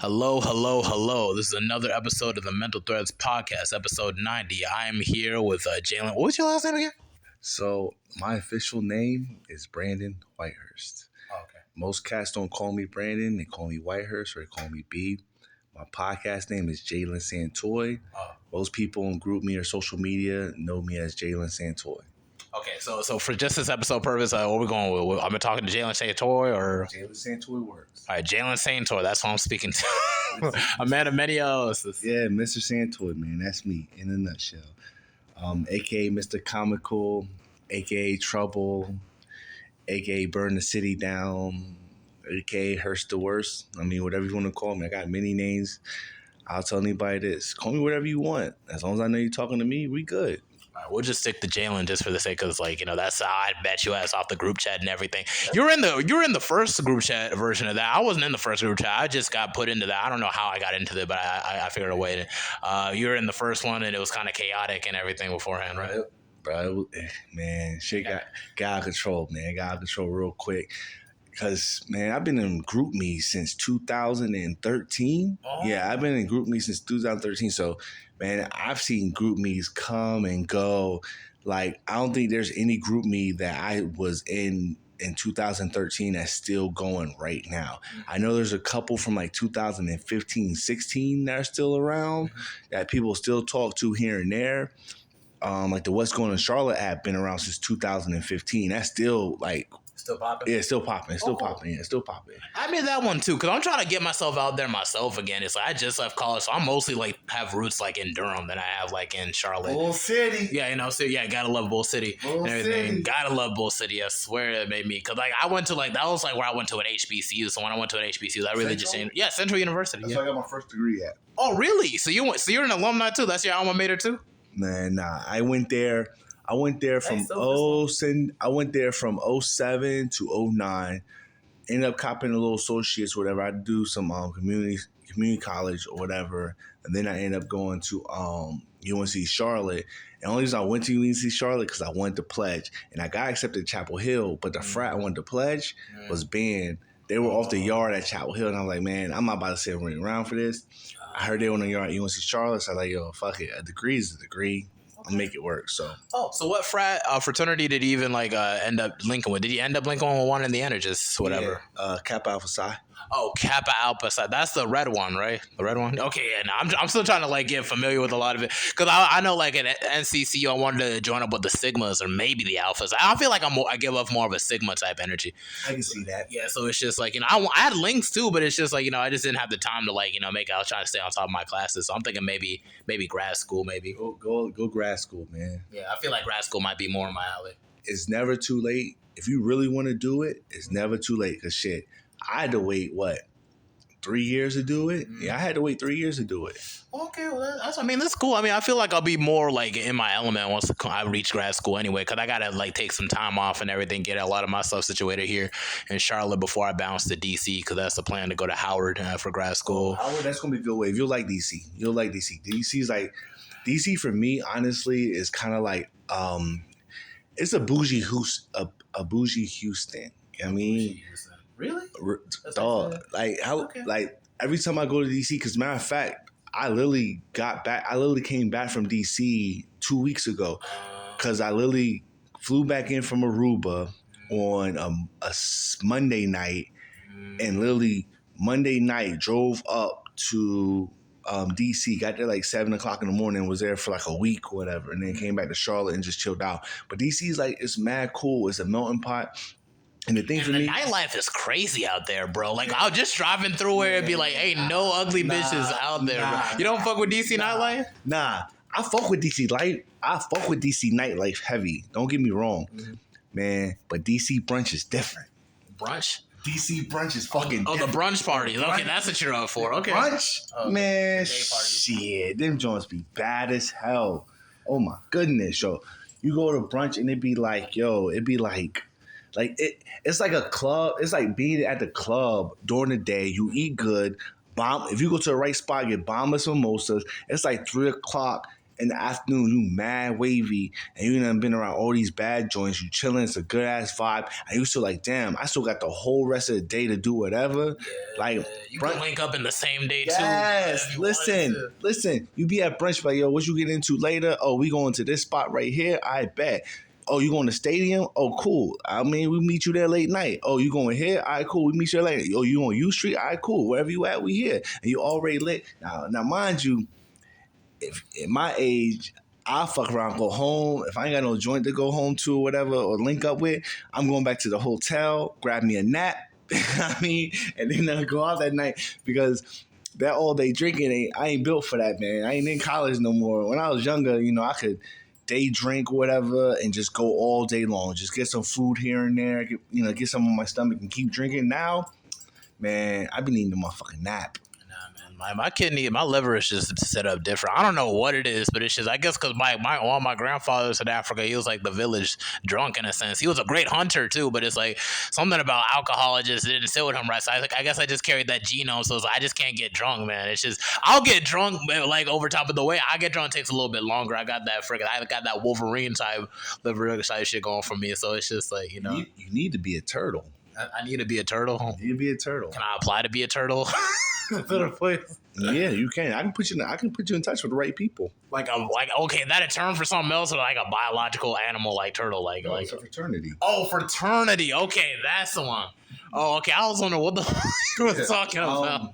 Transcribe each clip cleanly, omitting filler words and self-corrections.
Hello, hello, hello. This is another episode of the Mental Threads Podcast, episode 90. I am here with Jalen. What was your last name again? So, my official name is Brandon Whitehurst. Oh, okay. Most cats don't call me Brandon, they call me Whitehurst or they call me B. My podcast name is Jalen Santoy. Oh. Most people on GroupMe or social media know me as Jalen Santoy. Okay, so for just this episode purpose, what are we going with? I've been talking to Jalen Santoy or? Jalen Santoy works. All right, Jalen Santoy, that's what I'm speaking to. A man of many O's. Yeah, Mr. Santoy, man, that's me in a nutshell. AKA Mr. Comical, AKA Trouble, AKA Burn the City Down, AKA Hurst the Worst. I mean, whatever you want to call me. I got many names. I'll tell anybody this. Call me whatever you want. As long as I know you're talking to me, we good. All right, we'll just stick to Jalen just for the sake of that's how I bet you ass off the group chat and everything. You're in the first group chat version of that. I wasn't in the first group chat. I just got put into that. I don't know how I got into it, but I figured a way to. You're in the first one, and it was kind of chaotic and everything beforehand, right? Bro, man, shit got out of control, man. Got out of control real quick. Because, man, I've been in GroupMe since 2013. Oh. Yeah, I've been in GroupMe since 2013. So, man, I've seen GroupMes come and go. Like, I don't think there's any GroupMe that I was in 2013 that's still going right now. I know there's a couple from like 2015, 16 that are still around that people still talk to here and there. Like the What's Going on Charlotte app been around since 2015. That's still like... Still popping? Yeah, it's still popping. It's still popping. Yeah, it's still popping. I made that one too, because I'm trying to get myself out there myself again. It's like I just left college, so I'm mostly like have roots like in Durham than I have like in Charlotte. Bull City. Yeah, so gotta love Bull City. Bull City. Gotta love Bull City. I swear it made me, because like I went to that was like where I went to an HBCU. So when I went to an HBCU, that really just changed. Yeah, Central University. That's where I got my first degree at. Oh, really? So you're an alumni too? That's your alma mater too? Man, nah. I went there from 07 to 09. Ended up copping a little associates, whatever. I do some community college or whatever, and then I ended up going to UNC Charlotte. And the only reason I went to UNC Charlotte because I wanted to pledge, and I got accepted at Chapel Hill, but the frat I wanted to pledge was banned. They were off the yard at Chapel Hill, and I was like, man, I'm not about to sit around for this. I heard they were on the yard at UNC Charlotte, so I was like, yo, fuck it. A degree is a degree. I'll make it work. So what fraternity did you even end up linking with? Did you end up linking with one in the end or just whatever? Yeah, Kappa Alpha Psi. Oh, Kappa Alpha Psi. That's the red one, right? The red one? Okay, yeah. No, I'm still trying to get familiar with a lot of it. Because I know at NCC I wanted to join up with the Sigmas or maybe the Alphas. I feel like I give off more of a Sigma type energy. I can see that. Yeah, so it's just I had links too, but it's just I just didn't have the time to make it. I was trying to stay on top of my classes. So I'm thinking maybe grad school, maybe. Go grad school, man. Yeah, I feel like grad school might be more in my alley. It's never too late. If you really want to do it, it's never too late. Because shit, I had to wait, 3 years to do it? Yeah, I had to wait 3 years to do it. Okay, well, that's cool. I feel like I'll be more in my element once I reach grad school anyway, because I gotta take some time off and everything, get a lot of my stuff situated here in Charlotte before I bounce to DC, because that's the plan to go to Howard for grad school. Howard, that's gonna be a good wave. You'll like DC. DC for me, honestly, is kind of it's a bougie Houston. You know what I mean? Really? Dog. Every time I go to DC, because matter of fact, I literally came back from DC 2 weeks ago, because I literally flew back in from Aruba on a Monday night, and literally Monday night drove up to DC, got there 7 o'clock in the morning, was there for a week or whatever, and then came back to Charlotte and just chilled out. But DC is it's mad cool. It's a melting pot. And the thing for me, nightlife is crazy out there, bro. I was just driving through where it'd be ain't no ugly bitches out there, bro. You don't fuck with DC nightlife? Nah, I fuck with DC life. I fuck with DC nightlife heavy. Don't get me wrong, man. But DC brunch is different. Brunch? DC brunch is fucking different. The brunch parties. Okay, that's what you're up for. Okay. Brunch? Man, shit. Them joints be bad as hell. Oh, my goodness, yo. You go to brunch and it'd be it's like a club. It's like being at the club during the day. You eat good. If you go to the right spot, get bombless mimosas. It's 3 o'clock in the afternoon, you mad wavy, and you done been around all these bad joints. You chilling, it's a good ass vibe, and you still like, damn, I still got the whole rest of the day to do whatever. Like, you can link up in the same day too. Yes, listen. You be at brunch, like, yo, what you get into later? Oh, we going to this spot right here. I bet. Oh, you going to stadium? Oh, cool. I mean, we meet you there late night. Oh, you going here? All right, cool. We meet you later. Oh, you on U Street? All right, cool. Wherever you at, we here. And you already lit. Now, mind you, if at my age, I'll fuck around, go home. If I ain't got no joint to go home to or whatever, or link up with, I'm going back to the hotel, grab me a nap. I mean, and then I'll go out that night because that all day drinking, I ain't built for that, man. I ain't in college no more. When I was younger, I could day drink whatever and just go all day long. Just get some food here and there, get some on my stomach and keep drinking. Now, man, I be needing a motherfucking nap. My kidney, my liver is just set up different. I don't know what it is, but it's just, I guess, because my grandfather's in Africa, he was like the village drunk in a sense. He was a great hunter too, but it's like something about alcohol just didn't sit with him right. So I guess I just carried that genome, so I just can't get drunk, man. It's just, I'll get drunk like over top of the way I get drunk takes a little bit longer. I got that Wolverine type liver type shit going for me. So it's just like, You need to be a turtle. I need to be a turtle. You need to be a turtle. Can I apply to be a turtle? Yeah, you can. I can put you in touch with the right people. Okay, that a term for something else, or like a biological animal like turtle, like it's a fraternity. Oh, fraternity. Okay, that's the one. Oh, okay. I was wondering what the you were talking about.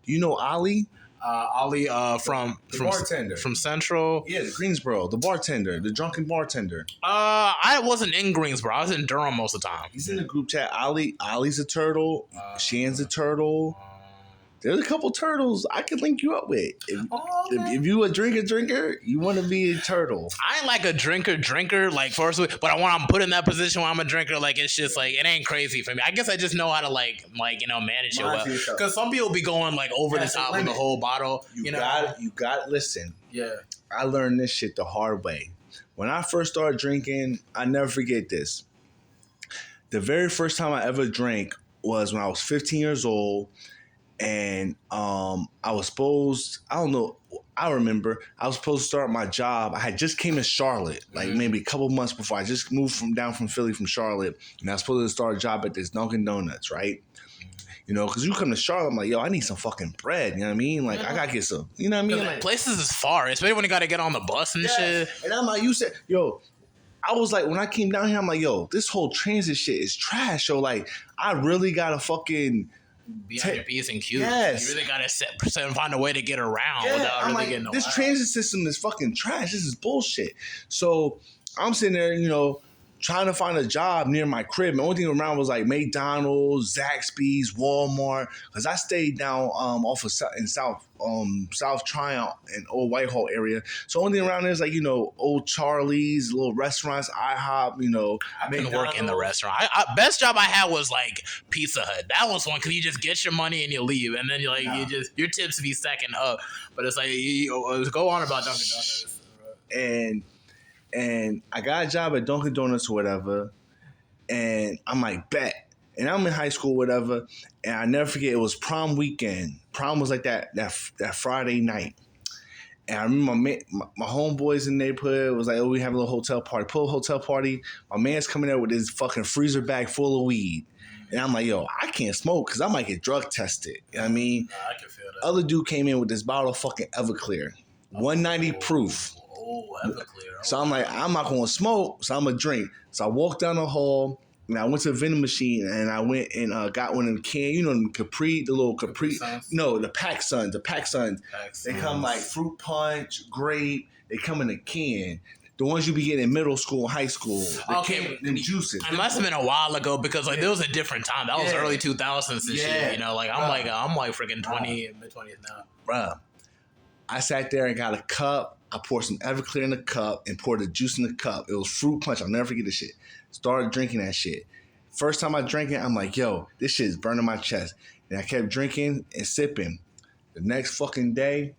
You know Ali? Ali from bartender from Central. Yeah, the Greensboro, the bartender, the drunken bartender. I wasn't in Greensboro. I was in Durham most of the time. He's in the group chat. Ali's a turtle. Shan's a turtle. There's a couple turtles I could link you up with. If you a drinker, you want to be a turtle. I ain't like a drinker, like first, but when I'm put in that position where I'm a drinker, like it's just like it ain't crazy for me. I guess I just know how to manage it well. Because some people be going like over the top with the whole bottle. You got listen. Yeah, I learned this shit the hard way. When I first started drinking, I never forget this. The very first time I ever drank was when I was 15 years old. And I was supposed, I remember I was supposed to start my job. I had just came to Charlotte, like maybe a couple months before. I just moved from Philly, from Charlotte. And I was supposed to start a job at this Dunkin' Donuts, right? Because you come to Charlotte, I'm like, yo, I need some fucking bread. You know what I mean? Like, I got to get some, you know what I mean? Like, places is far, especially when you got to get on the bus and shit. And I'm like, I was like, when I came down here, I'm like, yo, this whole transit shit is trash. So, like, I really got to fucking be on your P's and Q's. Yes. You really gotta find a way to get around without really getting this transit system is fucking trash. This is bullshit. So I'm sitting there, trying to find a job near my crib. The only thing around was like McDonald's, Zaxby's, Walmart. Because I stayed down off of South Tryon and Old Whitehall area. So only thing around there is like, Old Charlie's, little restaurants, IHOP, I couldn't work in the restaurant. Best job I had was like Pizza Hut. That was one because you just get your money and you leave. And then your tips be stacking up. But it's like, go on about Dunkin' Donuts. And I got a job at Dunkin' Donuts or whatever, and I'm like, bet. And I'm in high school, whatever, and I never forget, it was prom weekend. Prom was like that Friday night. And I remember my homeboys in the neighborhood was like, oh, we have a little hotel party. Pull a hotel party. My man's coming there with his fucking freezer bag full of weed. And I'm like, yo, I can't smoke because I might get drug tested. You know what I mean? I can feel that. Other dude came in with this bottle of fucking Everclear. 190 proof. Everclear. So I'm like, I'm not going to smoke, so I'm going to drink. So I walked down the hall, and I went to the vending machine, and I went and got one of them can, the Capri, the little Capri. No, the Pac Suns. The Pac Suns. They come like fruit punch, grape. They come in a can. The ones you be getting in middle school, high school. Okay, them juices. It must have been a while ago because there was a different time. That was early 2000s and shit. I'm like freaking 20, mid-20s now. Bruh, I sat there and got a cup. I poured some Everclear in the cup and poured the juice in the cup. It was fruit punch. I'll never forget this shit. Started drinking that shit. First time I drank it, I'm like, yo, this shit is burning my chest. And I kept drinking and sipping. The next fucking day,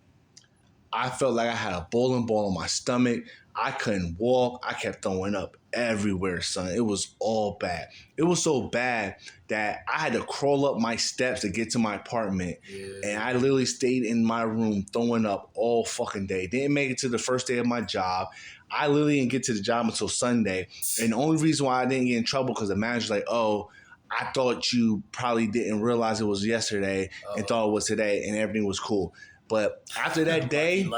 I felt like I had a bowling ball in my stomach. I couldn't walk. I kept throwing up everywhere, son. It was all bad. It was so bad that I had to crawl up my steps to get to my apartment. And I literally stayed in my room throwing up all fucking day. Didn't make it to the first day of my job. I literally didn't get to the job until Sunday. And the only reason why I didn't get in trouble because the manager's like, oh, I thought you probably didn't realize it was yesterday and thought it was today and everything was cool. But after that day,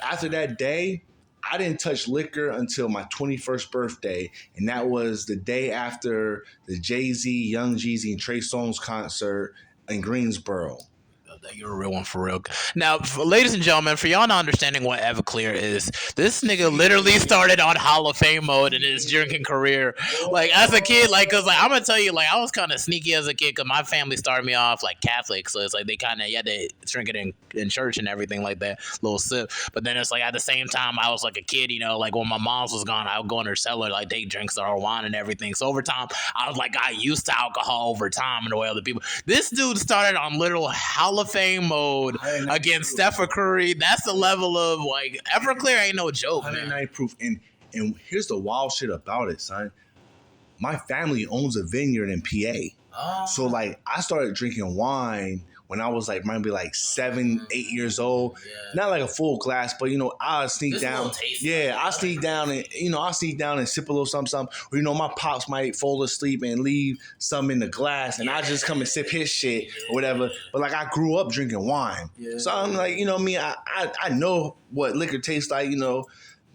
after that day, I didn't touch liquor until my 21st birthday, and that was the day after the Jay-Z, Young Jeezy, and Trey Songz concert in Greensboro. You're a real one for real. Now, ladies and gentlemen, for y'all not understanding what Everclear is, this nigga literally started on Hall of Fame mode in his drinking career. Like, as a kid, like, cause like I'm gonna tell you, like, I was kind of sneaky as a kid, cause my family started me off like Catholic, so it's like they kind of they drink it in church and everything like that, little sip. But then it's like at the same time, I was like a kid, you know, like when my mom's was gone, I would go in her cellar, like they drink our wine and everything. So over time, I was like got used to alcohol over time and the way other people. This dude started on literal Hall of Fame mode against Stephen Curry. That's the level of like Everclear ain't no joke, man. 190 proof. And here's the wild shit about it, son. My family owns a vineyard in PA. So like I started drinking wine when I was like maybe like 7, 8 years old. Not like a full glass, but you know, I'll sneak down. Yeah, I'll sneak down and I'll sneak down and sip a little something. Or my pops might fall asleep and leave some in the glass and I just come and sip his shit or whatever. But like I grew up drinking wine. So I'm like, I know what liquor tastes like,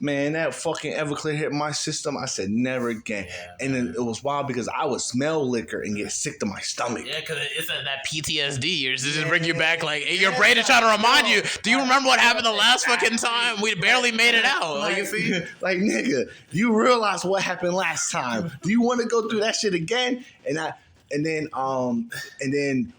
Man, that fucking Everclear hit my system. I said never again. And then it was wild because I would smell liquor and get sick to my stomach. Yeah, because it's that PTSD. It's just bring you back. Like your brain is trying to remind you. Do you remember what happened the last fucking time? We barely made it out. Like you see, like nigga, you realize what happened last time? Do you want to go through that shit again? And then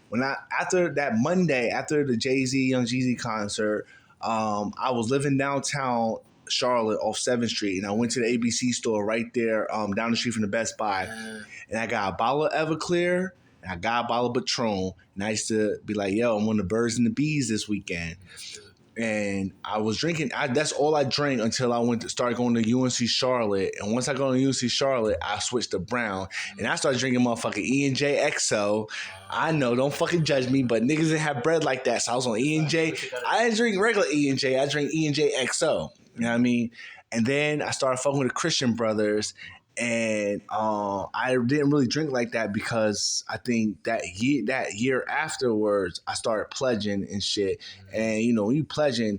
when after that Monday after the Jay-Z Young Jeezy concert, I was living downtown Charlotte off 7th Street, and I went to the ABC store right there down the street from the Best Buy, and I got a bottle of Everclear and I got a bottle of Patron, and I used to be like, yo, I'm on the Birds and the Bees this weekend. And I was drinking. That's all I drank until I started going to UNC Charlotte. And once I got to UNC Charlotte, I switched to brown. And I started drinking motherfucking E&J XO. I know, don't fucking judge me, but niggas didn't have bread like that. So I was on E&J. I didn't drink regular E&J. I drank E&J XO. You know what I mean? And then I started fucking with the Christian Brothers. And I didn't really drink like that because I think that year afterwards, I started pledging and shit. And, when you pledging,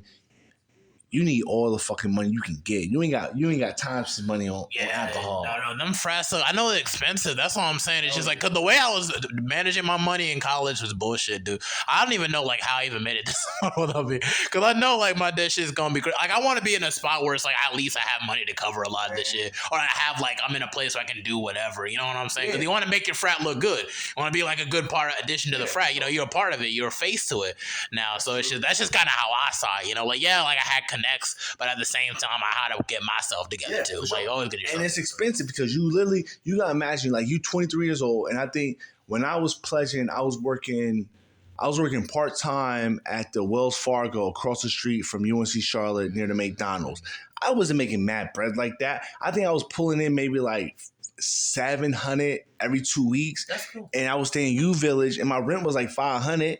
you need all the fucking money you can get. You ain't got time to spend money on alcohol. No, them frats. I know they're expensive. That's all I'm saying. It's just like, cause the way I was managing my money in college was bullshit, dude. I don't even know like how I even made it this far with me. Cause I know like my that shit's gonna be like I want to be in a spot where it's like at least I have money to cover a lot of this shit, or I have like I'm in a place where I can do whatever. You know what I'm saying? Cause you want to make your frat look good. You want to be like a good part addition to the frat. You're a part of it. You're a face to it now. So that's just kind of how I saw it. Like I had connects, but at the same time, I had to get myself together too. Sure. Like always get yourself. And it's expensive because you gotta imagine like you 23 years old, and I think when I was pledging, I was working part time at the Wells Fargo across the street from UNC Charlotte near the McDonald's. I wasn't making mad bread like that. I think I was pulling in maybe like $700 every 2 weeks. That's cool. And I was staying U Village, and my rent was like $500.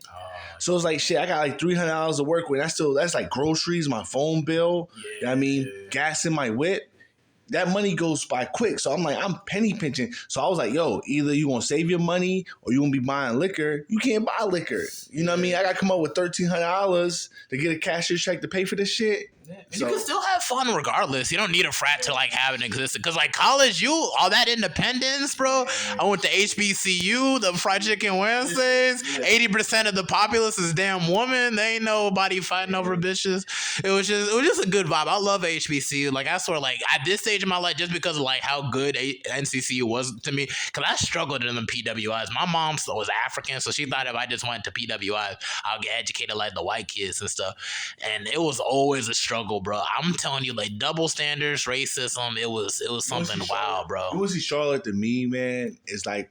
So it's like shit. I got like $300 to work with. That's like groceries, my phone bill. You know what I mean, gas in my whip. That money goes by quick. So I'm penny pinching. So I was like, yo, either you gonna save your money or you gonna be buying liquor. You can't buy liquor. You know what I mean? I gotta come up with $1,300 to get a cashier's check to pay for this shit. So, you can still have fun regardless. You don't need a frat to like have an existence. Because like college, all that independence, bro. I went to HBCU, the Fried Chicken Wednesdays. 80% of the populace is damn woman. They ain't nobody fighting over bitches. It was just a good vibe. I love HBCU. Like I swear, like at this stage of my life, just because of like how good NCCU was to me, because I struggled in the PWIs. My mom was African, so she thought if I just went to PWIs, I'll get educated like the white kids and stuff. And it was always a struggle, bro. I'm telling you, like double standards, racism. It was something wild, bro. UNC Charlotte to me, man, is like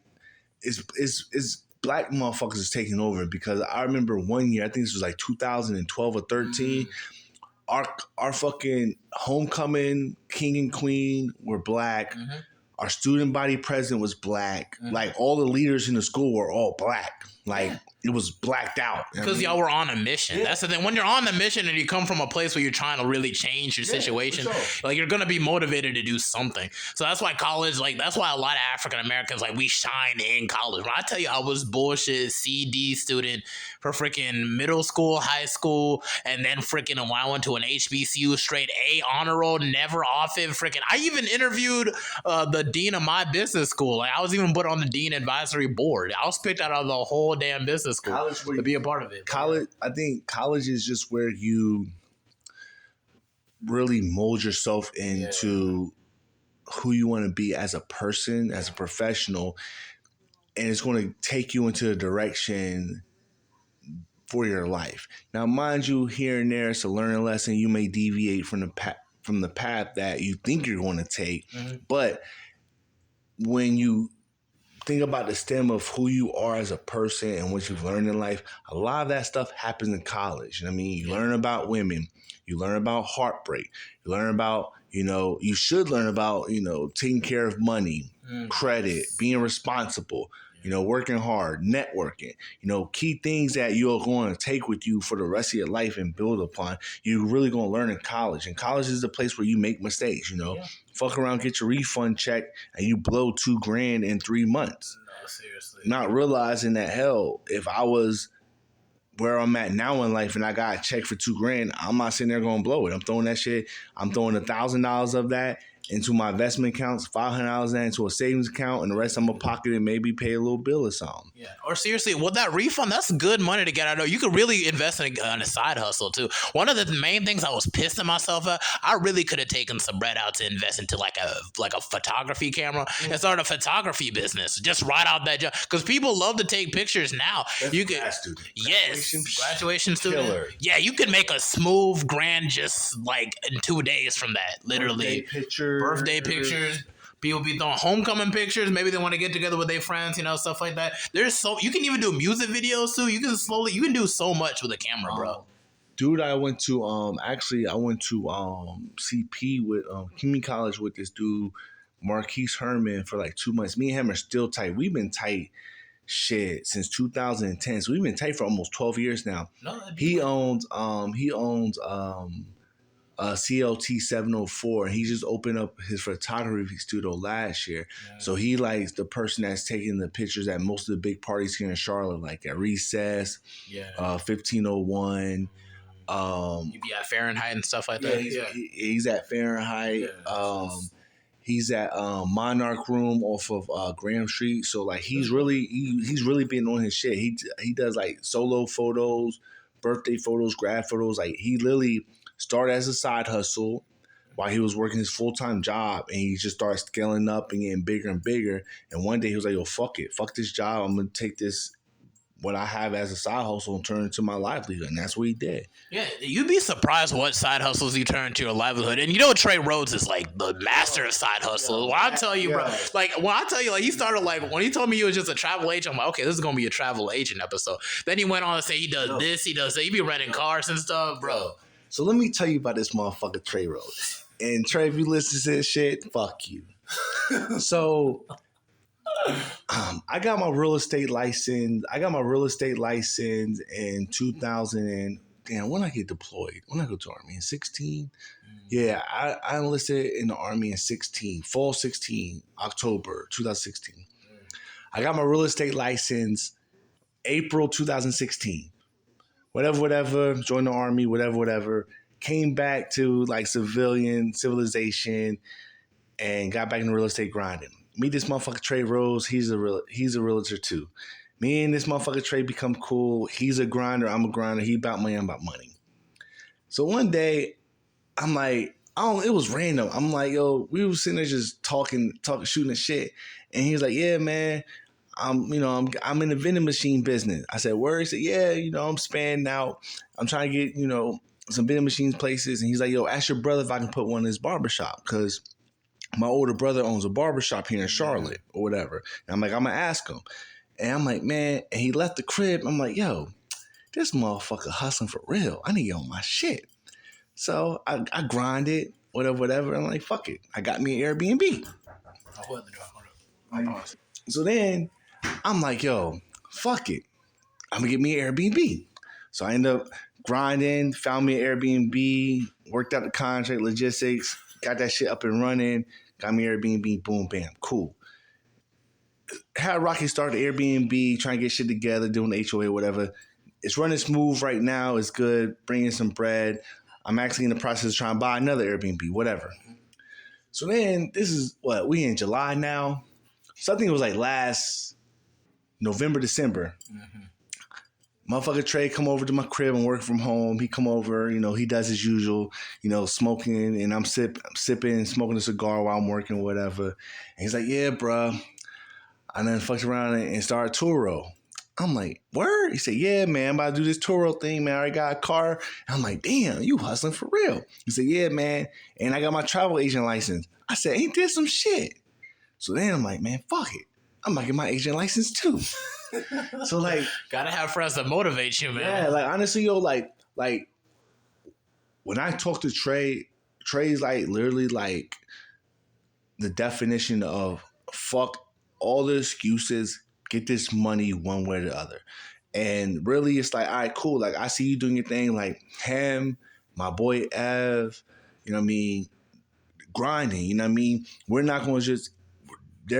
it's black motherfuckers is taking over because I remember one year, I think this was like 2012 or 13. our fucking homecoming king and queen were black. Mm-hmm. Our student body president was black. Like all the leaders in the school were all black. Like it was blacked out. Because y'all were on a mission. Yeah. That's the thing. When you're on a mission and you come from a place where you're trying to really change your situation, like you're gonna be motivated to do something. So that's why college, like that's why a lot of African Americans, like we shine in college. When I tell you I was bullshit CD student for freaking middle school, high school, and then freaking when I went to an HBCU straight A honor roll, never off it. Freaking, I even interviewed the dean of my business school. Like I was even put on the dean advisory board. I was picked out of the whole damn business school to be a part of it. College, I think college is just where you really mold yourself into who you want to be as a person, as a professional, and it's going to take you into a direction for your life. Now, mind you, here and there, it's a learning lesson. You may deviate from the path that you think you're going to take, but when you think about the stem of who you are as a person and what you've learned in life, a lot of that stuff happens in college. I mean, you learn about women, you learn about heartbreak, you learn about, you should learn about, taking care of money, credit, being responsible, working hard, networking, key things that you're going to take with you for the rest of your life and build upon. You're really going to learn in college. And college is the place where you make mistakes, Fuck around, get your refund check, and you blow $2,000 in 3 months. No, seriously. Not realizing that, hell, if I was where I'm at now in life and I got a check for $2,000, I'm not sitting there going to blow it. I'm throwing $1,000 of that into my investment accounts, $500 into a savings account, and the rest I'm gonna pocket and maybe pay a little bill or something. Yeah. Or seriously, well, that refund, that's good money to get out of. You could really invest in a side hustle too. One of the main things I was pissing myself at, I really could have taken some bread out to invest into like a photography camera and start a photography business. Just right out that job, because people love to take pictures now. That's you could, graduation student. Killer. Yeah, you could make a smooth grand just like in 2 days from that, literally. Birthday pictures. People be throwing homecoming pictures. Maybe they want to get together with their friends, stuff like that. You can even do music videos too. You can do so much with a camera, bro. Dude, I went to CP with community college with this dude, Marquise Herman, for like 2 months. Me and him are still tight. We've been tight since 2010. So we've been tight for almost 12 years now. No, he owns CLT 704. He just opened up his photography studio last year. Yeah. So he likes the person that's taking the pictures at most of the big parties here in Charlotte, like at Recess, 1501. You be at Fahrenheit and stuff like that. He's at Fahrenheit. He's at Monarch Room off of Graham Street. So like he's really been on his shit. He does like solo photos, birthday photos, grad photos. Like he literally started as a side hustle while he was working his full-time job, and he just started scaling up and getting bigger and bigger. And one day he was like, yo, fuck it. Fuck this job. I'm going to take what I have as a side hustle and turn it into my livelihood. And that's what he did. Yeah, you'd be surprised what side hustles you turn into your livelihood. And Trey Rhodes is like the master of side hustles. When I tell you, bro, he started like, when he told me he was just a travel agent, I'm like, okay, this is going to be a travel agent episode. Then he went on to say he does this, he does that. He be renting cars and stuff, bro. So let me tell you about this motherfucker Trey Rhodes. And Trey, if you listen to this shit, fuck you. So I got my real estate license. In 2000 and when I get deployed, when I go to Army in 16. Yeah, I enlisted in the Army in 16, fall 16, October 2016. I got my real estate license April 2016. Whatever, joined the Army, whatever. Came back to like civilization and got back in the real estate grinding. Meet this motherfucker Trey Rhodes. He's a realtor too. Me and this motherfucker Trey become cool. He's a grinder. I'm a grinder. He about money. I'm about money. So one day, I'm like, it was random. I'm like, yo, we were sitting there just talking, shooting the shit. And he was like, yeah, man, I'm in the vending machine business. I said, where? He said, yeah, I'm spanning out. I'm trying to get, some vending machines places. And he's like, yo, ask your brother if I can put one in his barbershop. Because my older brother owns a barbershop here in Charlotte or whatever. And I'm like, I'm going to ask him. And I'm like, man, and he left the crib. I'm like, yo, this motherfucker hustling for real. I need to get on my shit. So I grinded, whatever. I'm like, fuck it. I got me an Airbnb. So then I'm like, yo, fuck it. I'm gonna get me an Airbnb. So I end up grinding, found me an Airbnb, worked out the contract, logistics, got that shit up and running, got me an Airbnb, boom, bam, cool. Had a rocky start the Airbnb, trying to get shit together, doing the HOA, whatever. It's running smooth right now. It's good, bringing some bread. I'm actually in the process of trying to buy another Airbnb, whatever. So then, this is what, we in July now? Something was like last November, December. Motherfucker Trey come over to my crib and work from home. He come over, he does his usual, smoking, and I'm sipping, smoking a cigar while I'm working, whatever. And he's like, yeah, bruh. I then fucked around and started Turo. I'm like, word? He said, yeah, man, I'm about to do this Turo thing, man. I already got a car. And I'm like, damn, you hustling for real. He said, yeah, man. And I got my travel agent license. I said, ain't this some shit? So then I'm like, man, fuck it. I'm about to get my agent license too. So like, gotta have friends that motivate you, man. Yeah, like honestly, like when I talk to Trey's like literally like the definition of fuck all the excuses, get this money one way or the other. And really it's like, all right, cool. Like I see you doing your thing, like him, my boy Ev, you know what I mean, grinding, you know what I mean? They're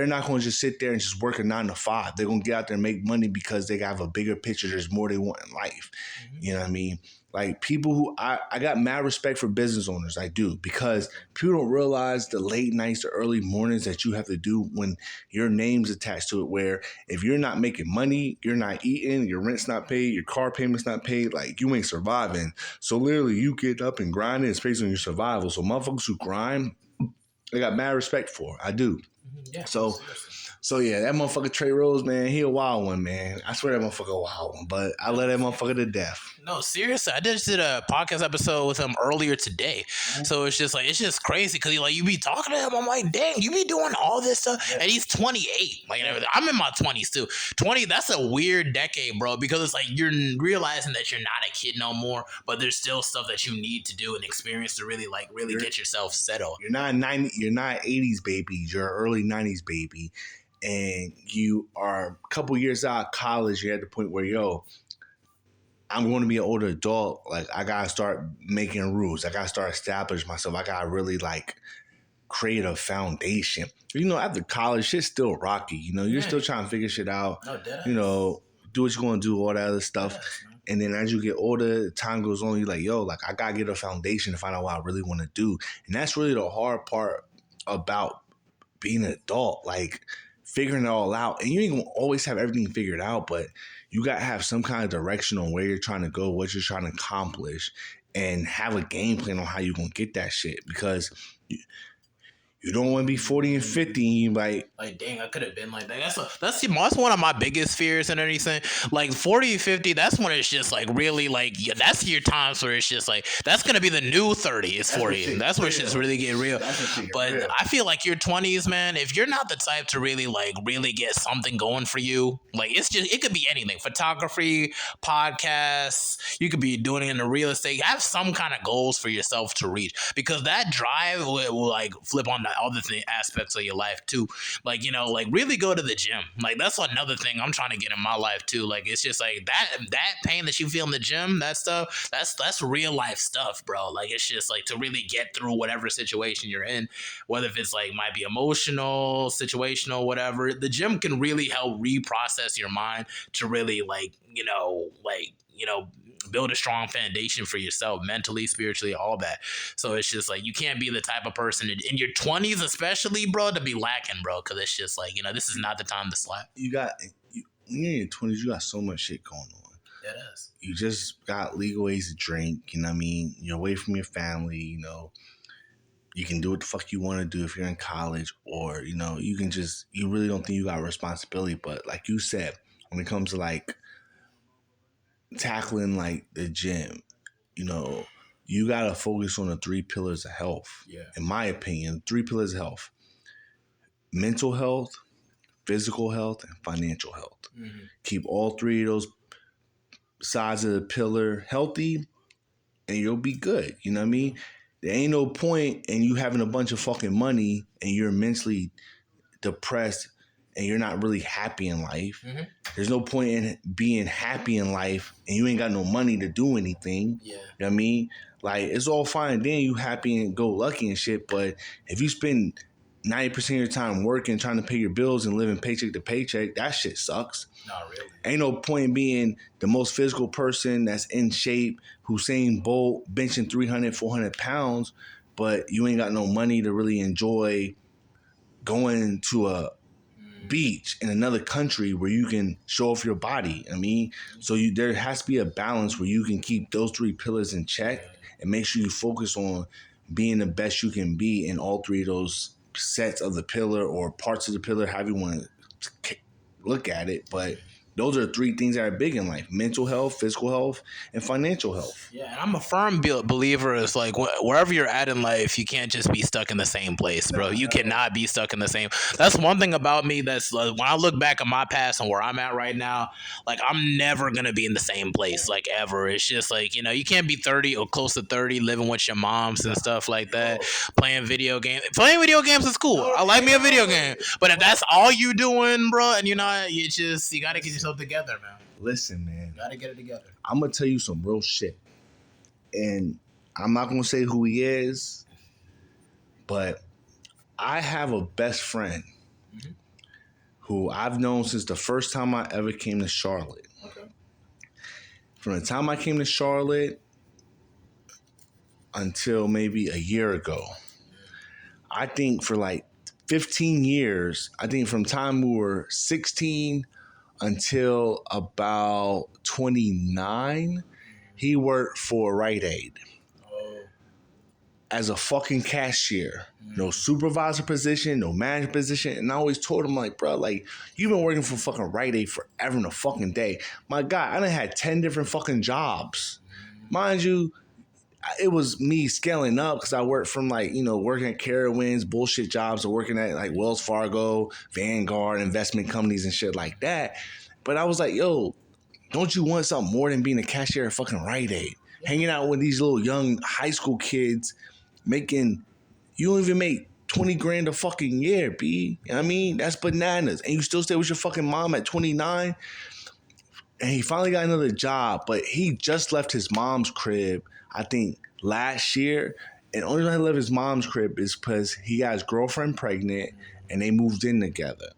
not going to just sit there and just work a 9 to 5. They're going to get out there and make money because they have a bigger picture. There's more they want in life. Mm-hmm. You know what I mean? Like people who I got mad respect for business owners. I do, because people don't realize the late nights, the early mornings that you have to do when your name's attached to it, where if you're not making money, you're not eating, your rent's not paid, your car payment's not paid, like you ain't surviving. So literally you get up and grind, and it's based on your survival. So motherfuckers who grind, I got mad respect for. I do. Yeah, so yeah, that motherfucker Trey Rose, man, he a wild one, man. I swear that motherfucker a wild one, but I love that motherfucker to death. No, seriously, I just did a podcast episode with him earlier today. So it's just crazy because you be talking to him. I'm like, dang, you be doing all this stuff, and he's 28. Like I'm in my 20s too. 20, that's a weird decade, bro, because it's like you're realizing that you're not a kid no more, but there's still stuff that you need to do and experience to really get yourself settled. You're not 90. You're not 80s baby. You're early 90s baby. And you are a couple years out of college, you're at the point where, I'm going to be an older adult. Like, I got to start making rules. I got to start establishing myself. I got to really, create a foundation. After college, shit's still rocky. You're still trying to figure shit out. No, do what you're going to do, all that other stuff. And then as you get older, time goes on, you're like, I got to get a foundation to find out what I really want to do. And that's really the hard part about being an adult. Figuring it all out, and you ain't gonna always have everything figured out, but you gotta have some kind of direction on where you're trying to go, what you're trying to accomplish, and have a game plan on how you're gonna get that shit, because you don't want to be 40 and 50 and you like dang, I could have been like that. That's one of my biggest fears and anything. 40, 50, that's when it's just really that's your times where it's just that's gonna be the new 30 is 40. That's where shit's really get real. But I feel like your 20s, man, if you're not the type to really get something going for you, it could be anything. Photography, podcasts, you could be doing it in the real estate. Have some kind of goals for yourself to reach, because that drive will flip on the other aspects of your life too. Really go to the gym. That's another thing I'm trying to get in my life too. It's just that pain that you feel in the gym, that stuff, that's real life stuff, bro. It's just to really get through whatever situation you're in, whether if it's might be emotional, situational, whatever. The gym can really help reprocess your mind to really build a strong foundation for yourself mentally, spiritually, all that. So it's just you can't be the type of person in your 20s especially, bro, to be lacking, bro, because it's just this is not the time to slack. When you're in your 20s, you got so much shit going on. It is. You just got legal ways to drink, you know what I mean? You're away from your family, you can do what the fuck you want to do if you're in college, or, you can just, you really don't think you got a responsibility. But like you said, when it comes to tackling the gym, you gotta focus on the 3 pillars of health. Yeah. In my opinion, 3 pillars of health: mental health, physical health, and financial health. Mm-hmm. Keep all 3 of those sides of the pillar healthy, and you'll be good. You know what I mean? There ain't no point in you having a bunch of fucking money and you're mentally depressed and you're not really happy in life. Mm-hmm. There's no point in being happy in life and you ain't got no money to do anything. Yeah. You know what I mean? Like, it's all fine and then you happy and go lucky and shit, but if you spend 90% of your time working, trying to pay your bills and living paycheck to paycheck, that shit sucks. Not really. Ain't no point in being the most physical person that's in shape, Usain Bolt, benching 300, 400 pounds, but you ain't got no money to really enjoy going to a beach in another country where you can show off your body. I mean, so there has to be a balance where you can keep those three pillars in check and make sure you focus on being the best you can be in all three of those sets of the pillar or parts of the pillar, however you want to look at it. But those are three things that are big in life: mental health, physical health, and financial health. Yeah, and I'm a firm believer. It's like wherever you're at in life, you can't just be stuck in the same place, bro. You cannot be stuck in the same. That's one thing about me. That's when I look back at my past and where I'm at right now, like I'm never gonna be in the same place, like ever. It's just like, you can't be 30 or close to 30 living with your moms and stuff like that, playing video games. Playing video games is cool. I like me a video game, but if that's all you doing, bro, and you gotta get yourself together, man. Listen, man. Gotta get it together. I'm gonna tell you some real shit, and I'm not gonna say who he is, but I have a best friend who I've known since the first time I ever came to Charlotte. Okay. From the time I came to Charlotte until maybe a year ago, I think for like 15 years, I think from time we were 16 until about 29, he worked for Rite Aid as a fucking cashier. No supervisor position, no manager position. And I always told him, like, bro, like, you've been working for fucking Rite Aid forever in a fucking day. My God, I done had 10 different fucking jobs. Mind you, it was me scaling up because I worked from working at Carowinds, bullshit jobs, to working at like Wells Fargo, Vanguard, investment companies and shit like that. But I was like, yo, don't you want something more than being a cashier at fucking Rite Aid? Hanging out with these little young high school kids you don't even make 20 grand a fucking year, B. You know what I mean? That's bananas. And you still stay with your fucking mom at 29? And he finally got another job, but he just left his mom's crib, I think, last year. And the only reason he left his mom's crib is because he got his girlfriend pregnant and they moved in together.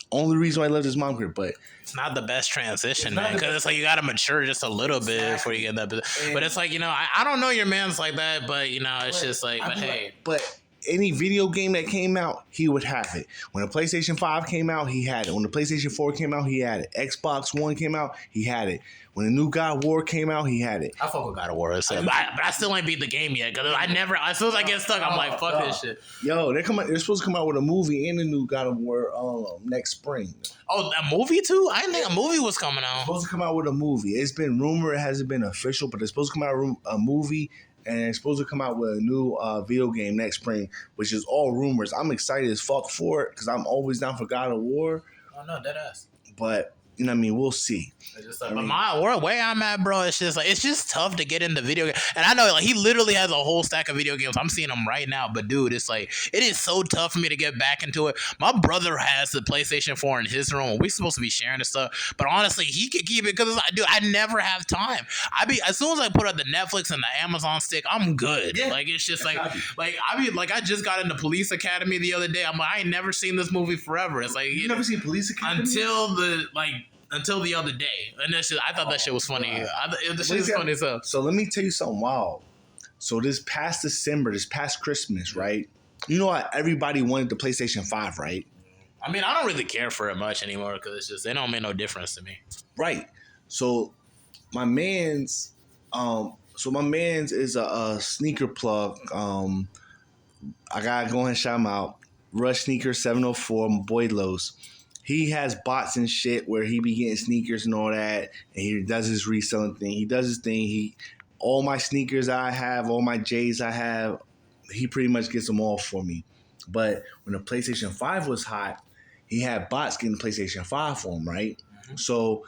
Only reason why I left his mom's crib, but it's not the best transition, man, because it's like you got to mature just a little bit before you get that. But it's like, I don't know your man's like that, but, it's just like, but hey. But any video game that came out, he would have it. When the PlayStation 5 came out, he had it. When the PlayStation 4 came out, he had it. Xbox One came out, he had it. When the new God of War came out, he had it. I fuck with God of War, but I still ain't beat the game yet, because as soon as I get stuck, I'm like, fuck this shit. Yo, they're supposed to come out with a movie and a new God of War next spring. Oh, a movie too? I didn't think a movie was coming out. It's supposed to come out with a movie. It's been rumored, it hasn't been official, but it's supposed to come out with a movie. And it's supposed to come out with a new video game next spring, which is all rumors. I'm excited as fuck for it because I'm always down for God of War. Oh, no, deadass. But, you know what I mean? We'll see. Where I'm at, bro, it's just tough to get into video games. And I know, like, he literally has a whole stack of video games. I'm seeing them right now. But, dude, it's like, it is so tough for me to get back into it. My brother has the PlayStation 4 in his room. We're supposed to be sharing this stuff. But honestly, he could keep it because, dude, I never have time. As soon as I put up the Netflix and the Amazon stick, I'm good. Yeah. Like, it's just I just got into Police Academy the other day. I'm like, I ain't never seen this movie forever. It's like, you never seen Police Academy? Until the other day. And I thought that shit was funny. The shit is funny as hell. So let me tell you something wild. So this past December, this past Christmas, right? You know how everybody wanted the PlayStation 5, right? I mean, I don't really care for it much anymore because it's just, they don't make no difference to me. Right. So my man's is a sneaker plug. I gotta go and shout him out. Rush Sneaker 704, my boy Los. He has bots and shit where he be getting sneakers and all that, and he does his reselling thing. He does his thing. All my sneakers I have, all my J's I have, he pretty much gets them all for me. But when the PlayStation 5 was hot, he had bots getting the PlayStation 5 for him, right? Mm-hmm. So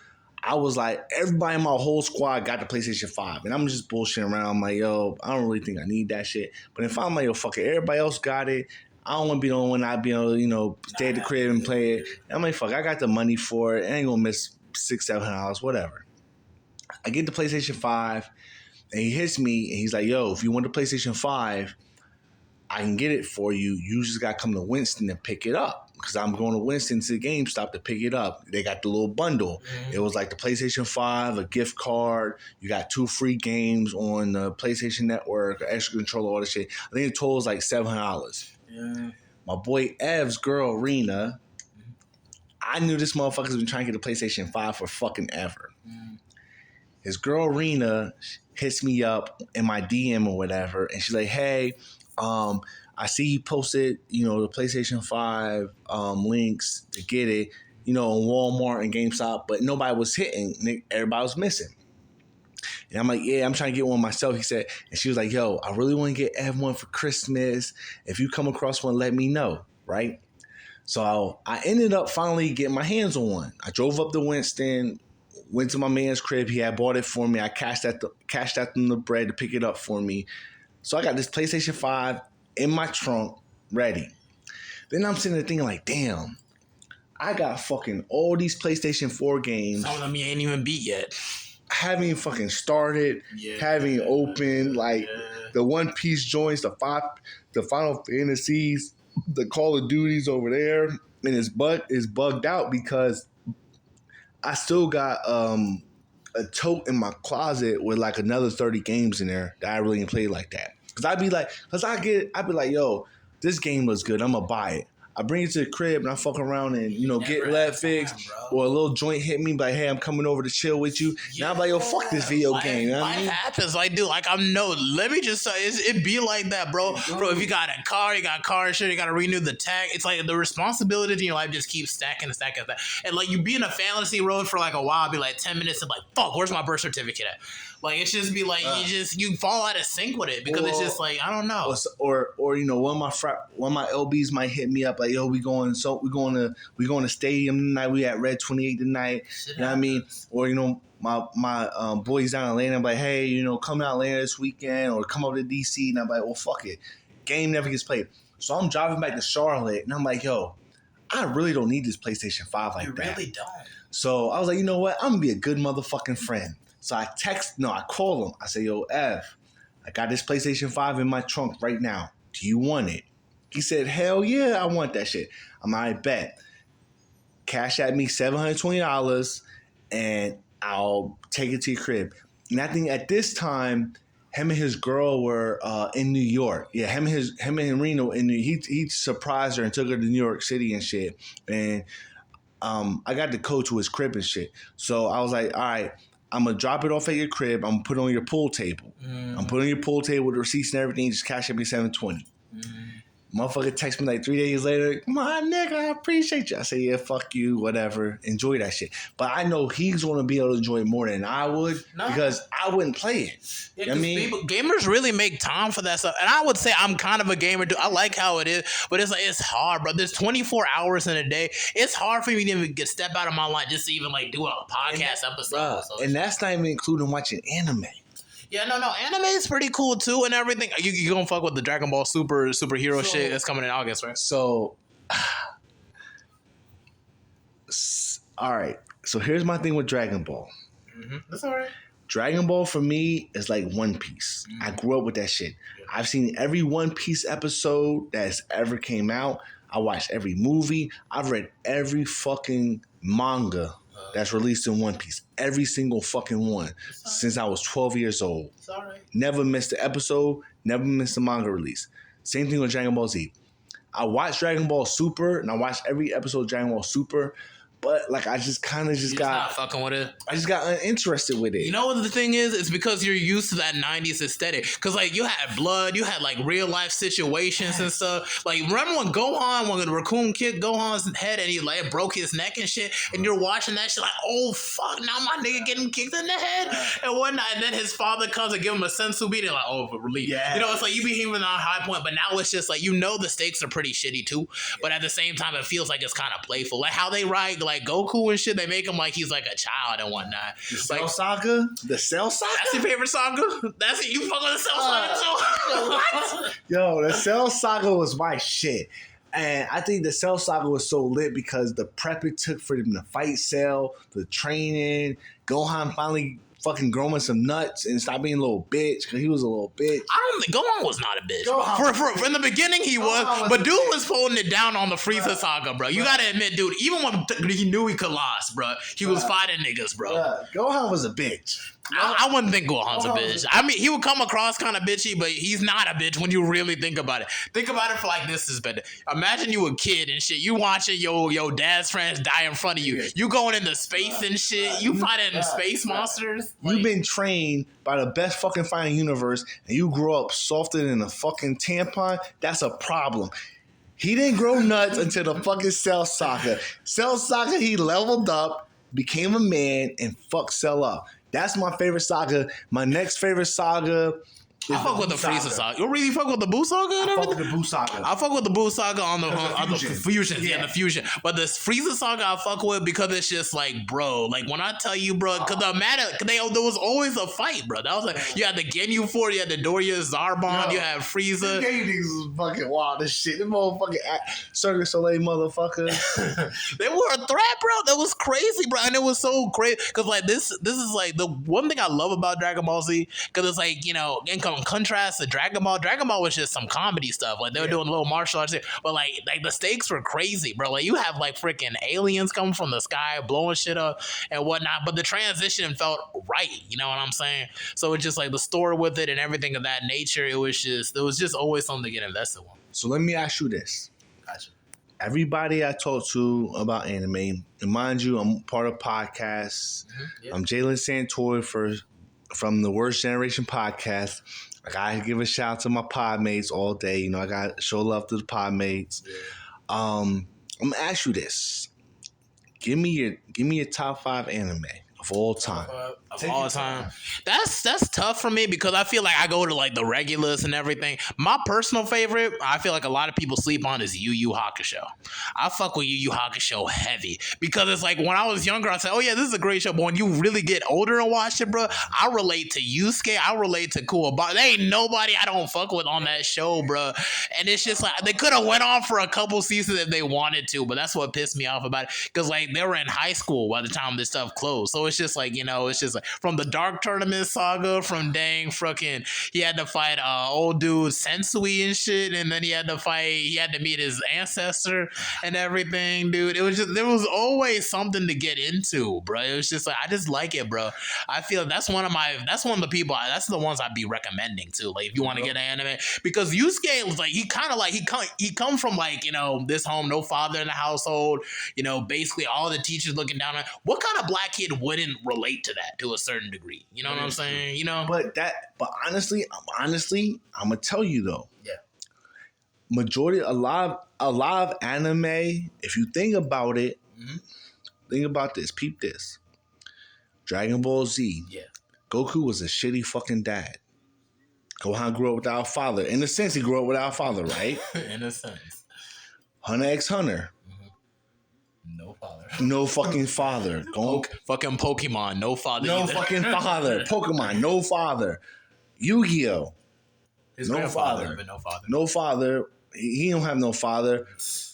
I was like, everybody in my whole squad got the PlayStation 5. And I'm just bullshitting around. I'm like, yo, I don't really think I need that shit. But if I'm like, yo, fuck it, everybody else got it. I don't want to be the only one not being able to, stay at the crib and play it. I'm like, fuck, I got the money for it. I ain't going to miss $600-$700, whatever. I get the PlayStation 5, and he hits me, and he's like, yo, if you want the PlayStation 5, I can get it for you. You just got to come to Winston and pick it up. Because I'm going to Winston to GameStop to pick it up. They got the little bundle. Mm-hmm. It was like the PlayStation 5, a gift card. You got 2 free games on the PlayStation Network, an extra controller, all this shit. I think the total was like $700. Yeah. My boy Ev's girl, Rena, I knew this motherfucker's been trying to get a PlayStation 5 for fucking ever. Mm. His girl, Rena, hits me up in my DM or whatever, and she's like, hey, I see you posted, the PlayStation 5 links to get it, on Walmart and GameStop, but nobody was hitting. Everybody was missing. And I'm like, yeah, I'm trying to get one myself. He said, and she was like, yo, I really want to get Ev one for Christmas. If you come across one, let me know, right? So I ended up finally getting my hands on one. I drove up to Winston, went to my man's crib. He had bought it for me. I cashed out them the bread to pick it up for me. So I got this PlayStation 5 in my trunk, ready. Then I'm sitting there thinking like, damn, I got fucking all these PlayStation 4 games. Some of them you ain't even beat yet. Haven't even fucking started, haven't opened, the One Piece joints, the Final Fantasies, the Call of Duties over there, and it's bugged out because I still got a tote in my closet with like another 30 games in there that I really didn't play like that. I'd be like, yo, this game looks good, I'm gonna buy it. I bring it to the crib and I fuck around and, get lab fix or a little joint hit me like, hey, I'm coming over to chill with you. Yeah. Now I'm like, yo, fuck this video game. Life happens. Like, dude, let me just say, it be like that, bro. Bro, if you got a car, insurance, you got to renew the tag. It's like the responsibilities in your life just keep stacking. And like you be in a fantasy road for like a while, be like 10 minutes and like, fuck, where's my birth certificate at? Like, it's just be like, you fall out of sync with it because it's just like, I don't know. Or one of my LBs might hit me up like, yo, we going to stadium tonight. We at Red 28 tonight. You know what I mean? Or, my boys down in Atlanta, I'm like, hey, come out Atlanta this weekend or come over to DC. And I'm like, well, fuck it. Game never gets played. So I'm driving back to Charlotte and I'm like, yo, I really don't need this PlayStation 5 like that. You really don't. So I was like, you know what? I'm going to be a good motherfucking friend. So I call him. I say, yo, Ev, I got this PlayStation 5 in my trunk right now. Do you want it? He said, hell yeah, I want that shit. I'm like, I bet. Cash at me $720 and I'll take it to your crib. And I think at this time, him and his girl were in New York. Yeah, him and Reno he surprised her and took her to New York City and shit. And I got the code to his crib and shit. So I was like, all right, I'm going to drop it off at your crib. I'm going to put it on your pool table. I'm putting your pool table with the receipts and everything. Just cash at me $720. Motherfucker text me like 3 days later, my nigga, I appreciate you. I say, yeah, fuck you, whatever. Enjoy that shit. But I know he's going to be able to enjoy it more than I would because I wouldn't play it. Yeah, I mean, gamers really make time for that stuff. And I would say I'm kind of a gamer too. I like how it is, but it's like, it's hard, bro. There's 24 hours in a day. It's hard for me to even step out of my line just to even like do a podcast episode. And that's not even including watching anime. Yeah, no, anime is pretty cool too and everything. You gonna fuck with the Dragon Ball superhero shit that's coming in August, right? So, all right. So here's my thing with Dragon Ball. That's all right. Dragon Ball for me is like One Piece. I grew up with that shit. Yeah. I've seen every One Piece episode that's ever came out. I watched every movie. I've read every fucking manga that's released in One Piece. Every single fucking one since I was 12 years old. Sorry. Never missed an episode. Never missed a manga release. Same thing with Dragon Ball Z. I watched Dragon Ball Super and I watched every episode of Dragon Ball Super. But like I just kind of got not fucking with it. I just got uninterested with it. You know what the thing is? It's because you're used to that 90s aesthetic. Because like you had blood, you had like real life situations and stuff. Like remember when the raccoon kicked Gohan's head and he like broke his neck and shit, and you're watching that shit like, oh fuck, now my nigga getting kicked in the head. And one night, and then his father comes and give him a sensu beat and like, oh, for relief. Yeah. You know, it's like you be even on a high point, but now it's just like the stakes are pretty shitty too. But at the same time, it feels like it's kind of playful. Like how they write like like Goku and shit, they make him like he's like a child and whatnot. The Cell Saga? The Cell Saga? That's your favorite saga? That's it? You fuck with the Cell Saga too? What? Yo, the Cell Saga was my shit. And I think the Cell Saga was so lit because the prep it took for them to fight Cell, the training, Gohan finally fucking growing some nuts and stop being a little bitch because he was a little bitch. I don't think Gohan was not a bitch. For in the beginning he was, but dude was holding it down on the Frieza saga, bro. You gotta admit, dude, even when he knew he could lose, bro, he was fighting niggas, bro. Gohan was a bitch. I wouldn't think Gohan's a bitch. I mean, he would come across kind of bitchy, but he's not a bitch when you really think about it. Think about it for like this is better. Imagine you a kid and shit. You watching your dad's friends die in front of you. You going into space and shit. You fighting space monsters. You've been trained by the best fucking fighting universe, and you grow up softer than a fucking tampon. That's a problem. He didn't grow nuts until the fucking Cell Saga. Cell Saga, he leveled up, became a man, and fucked Cell up. That's my favorite saga. My next favorite saga I fuck with the Frieza saga. You really fuck with the Boo saga and everything? I fuck with the Boo saga. I fuck with the Boo saga on the fusion. Yeah, the fusion. But this Frieza saga I fuck with because it's just like, bro, like when I tell you, bro, because there was always a fight, bro. That was like, you had the Ginyu Force, you had the Doria Zarbon, you had Frieza. The niggas was fucking wild as shit. Them motherfucking Cirque du Soleil motherfuckers. They were a threat, bro. That was crazy, bro. And it was so crazy because like this is like the one thing I love about Dragon Ball Z because it's like, you know, in contrast to Dragon Ball was just some comedy stuff. Like they were doing a little martial arts, but like the stakes were crazy, bro. Like you have like freaking aliens coming from the sky, blowing shit up and whatnot. But the transition felt right. You know what I'm saying? So it's just like the story with it and everything of that nature. It was just always something to get invested in. So let me ask you this. Gotcha. Everybody I talk to about anime, and mind you, I'm part of podcasts. Mm-hmm. Yeah. I'm Jalen Santoy from the Worst Generation podcast. I gotta give a shout out to my pod mates all day. You know, I gotta show love to the pod mates. Yeah. I'm gonna ask you this. Give me your top 5 anime of all time. Of all time. That's tough for me because I feel like I go to like the regulars and everything. My personal favorite, I feel like a lot of people sleep on, is Yu Yu Hakusho. I fuck with Yu Yu Hakusho heavy because it's like when I was younger, I said, oh yeah, this is a great show. But when you really get older and watch it, bro, I relate to Yusuke. I relate to Kuwabara. There ain't nobody I don't fuck with on that show, bro. And it's just like they could have went on for a couple seasons if they wanted to, but that's what pissed me off about it because like they were in high school by the time this stuff closed. So it's just like, you know, it's just like from the Dark Tournament saga, from dang fucking, he had to fight old dude Sensui and shit, and then he had to meet his ancestor and everything, dude. It was just, there was always something to get into, bro. It was just like, I just like it, bro. I feel that's one of the people, that's the ones I'd be recommending too. Like if you want to get an anime, because Yusuke was like, he come from like, you know, this home, no father in the household, you know, basically all the teachers looking down on. What kind of black kid wouldn't relate to that to a certain degree? You know what I'm saying? You know, but honestly, I'm gonna tell you though. Yeah. Majority, a lot of anime. If you think about it, think about this. Peep this. Dragon Ball Z. Yeah. Goku was a shitty fucking dad. Gohan grew up without a father. In a sense, he grew up without a father, right? In a sense. Hunter x Hunter. No father. No fucking father. Fucking Pokemon. No father. No either. fucking father. Pokemon. No father. Yu-Gi-Oh. His no father, but no father. No father. He don't have no father.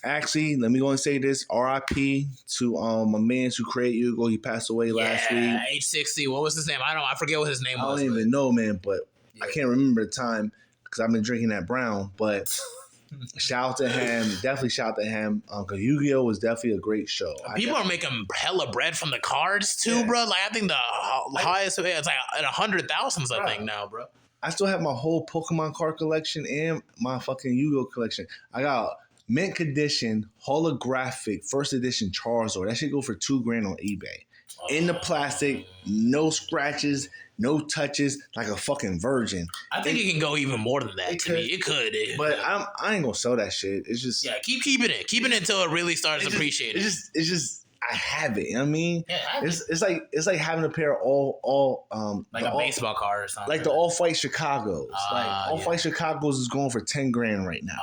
Actually, let me go and say this. R.I.P. to my man who created Yu-Gi-Oh. He passed away last week. H60. What was his name? I forget what his name was. I don't even know, man, but I can't remember the time because I've been drinking that brown, but shout out to him. Definitely shout out to him. Because Yu-Gi-Oh! Was definitely a great show. People are making hella bread from the cards too, bro. Like I think the highest, it's like at 100,000s, I think now, bro. I still have my whole Pokemon card collection and my fucking Yu-Gi-Oh! Collection. I got mint condition, holographic, first edition Charizard. That should go for $2,000 on eBay. In the plastic, no scratches, no touches, like a fucking virgin. I think it can go even more than that. To me, it could. But I ain't gonna sell that shit. It's just keep keeping it until it really starts appreciating. It's just I have it. You know what I mean? Yeah, it's like having a pair of all like a baseball card or something. Like the All-White Chicago's. All-White Chicago's is going for $10,000 right now.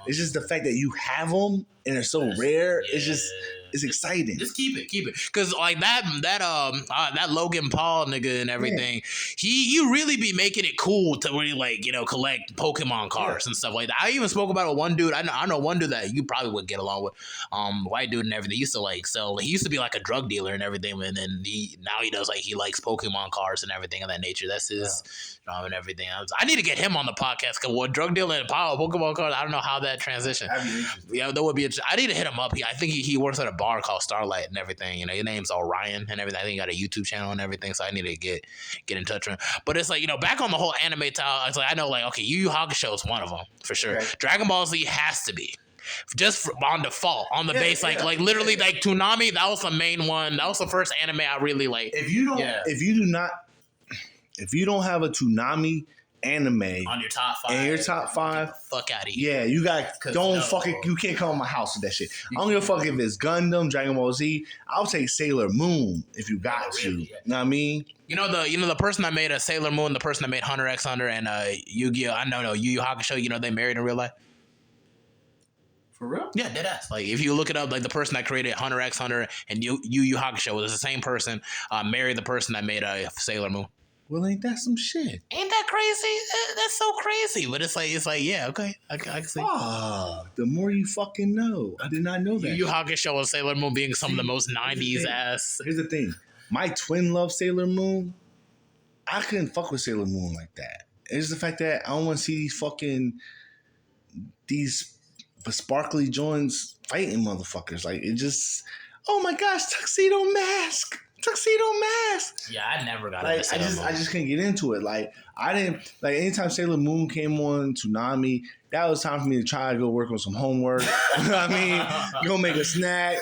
It's just the fact that you have them and they're so rare. It's just It's exciting. Just keep it, because like that Logan Paul nigga and everything, he really be making it cool to really like collect Pokemon cards and stuff like that. I even spoke about one dude. I know one dude that you probably would get along with, white dude and everything. He used to like sell. He used to be like a drug dealer and everything, and then now he does like he likes Pokemon cards and everything of that nature. That's his and everything. I need to get him on the podcast because what drug dealer and Pokemon cards. I don't know how that transition. Yeah, that would be. I need to hit him up. I think he works at a bar called Starlight and everything. His name's Orion and everything. I think he got a YouTube channel and everything. So I need to get in touch with him. But it's like back on the whole anime tile. It's like I know like okay, Yu Yu Hakusho is one of them for sure. Okay. Dragon Ball Z has to be. Just on default, on the base, like literally, like Toonami. That was the main one. That was the first anime I really like. If you don't have a Toonami anime on your top 5, and your top 5, fuck out of here. Yeah, you got fucking. You can't come to my house with that shit. I don't give a fuck if it's Gundam, Dragon Ball Z. I'll take Sailor Moon if you got to. You know what I mean? The person that made a Sailor Moon, the person that made Hunter x Hunter and Yu-Gi-Oh. I know Yu Yu Hakusho. They married in real life. For real? Yeah, deadass. Like if you look it up, like the person that created Hunter x Hunter and Yu Yu Hakusho was the same person. Married the person that made Sailor Moon. Well, ain't that some shit? Ain't that crazy? That's so crazy. But it's like yeah, okay, I can see. The more you fucking know. I did not know that. Yu Yu Hakusho and Sailor Moon being some of the most 90s ass. Here's the thing. My twin loves Sailor Moon. I couldn't fuck with Sailor Moon like that. It's the fact that I don't want to see these sparkly joints fighting motherfuckers. Like it just, oh my gosh, tuxedo mask. Yeah, I never got like. I just couldn't get into it. Like I didn't like anytime Sailor Moon came on Toonami. That was time for me to try to go work on some homework. You know what I mean? Go make a snack.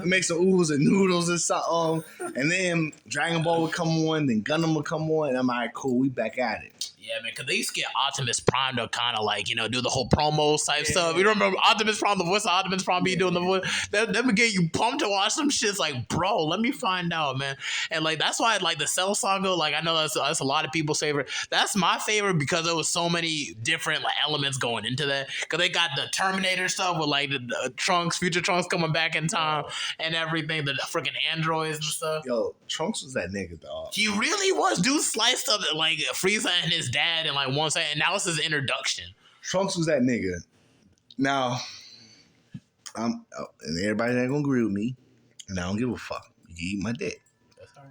Make some oodles and noodles or something. And then Dragon Ball would come on. Then Gundam would come on. And I'm like, cool, we back at it. Yeah, man, because they used to get Optimus Prime to kind of like, do the whole promo type stuff. You remember Optimus Prime, the voice of Optimus Prime be doing the voice? That would get you pumped to watch some shit. It's like, bro, let me find out, man. And like, that's why like the Cell Saga, like I know that's a lot of people's favorite. That's my favorite because there was so many different like elements going into that. Because they got the Terminator stuff with like the Trunks, future Trunks coming back in time and everything, the freaking androids and stuff. Yo, Trunks was that nigga, dog. He really was. Dude sliced up like Frieza and his dad in like one second, and that was his introduction. Trunks was that nigga. Now, and everybody not gonna agree with me, and I don't give a fuck. You eat my dick. That's all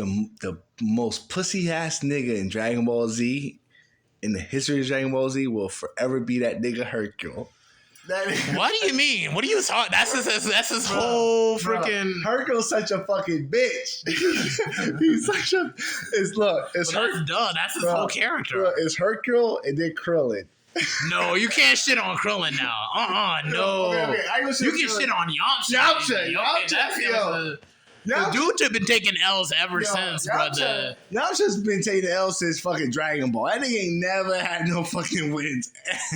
right. The most pussy ass nigga in Dragon Ball Z, in the history of Dragon Ball Z, will forever be that nigga Hercule. What do you mean? What are you talking? That's his whole freaking. Hercule's such a fucking bitch. He's such a. It's Hercule. That's his whole character. Bro, it's Hercule and then Krillin. No, you can't shit on Krillin now. No. Okay. You can shit on Yamcha. The dude been taking L's ever since, brother. Yamcha's been taking L's since fucking Dragon Ball. That nigga ain't never had no fucking wins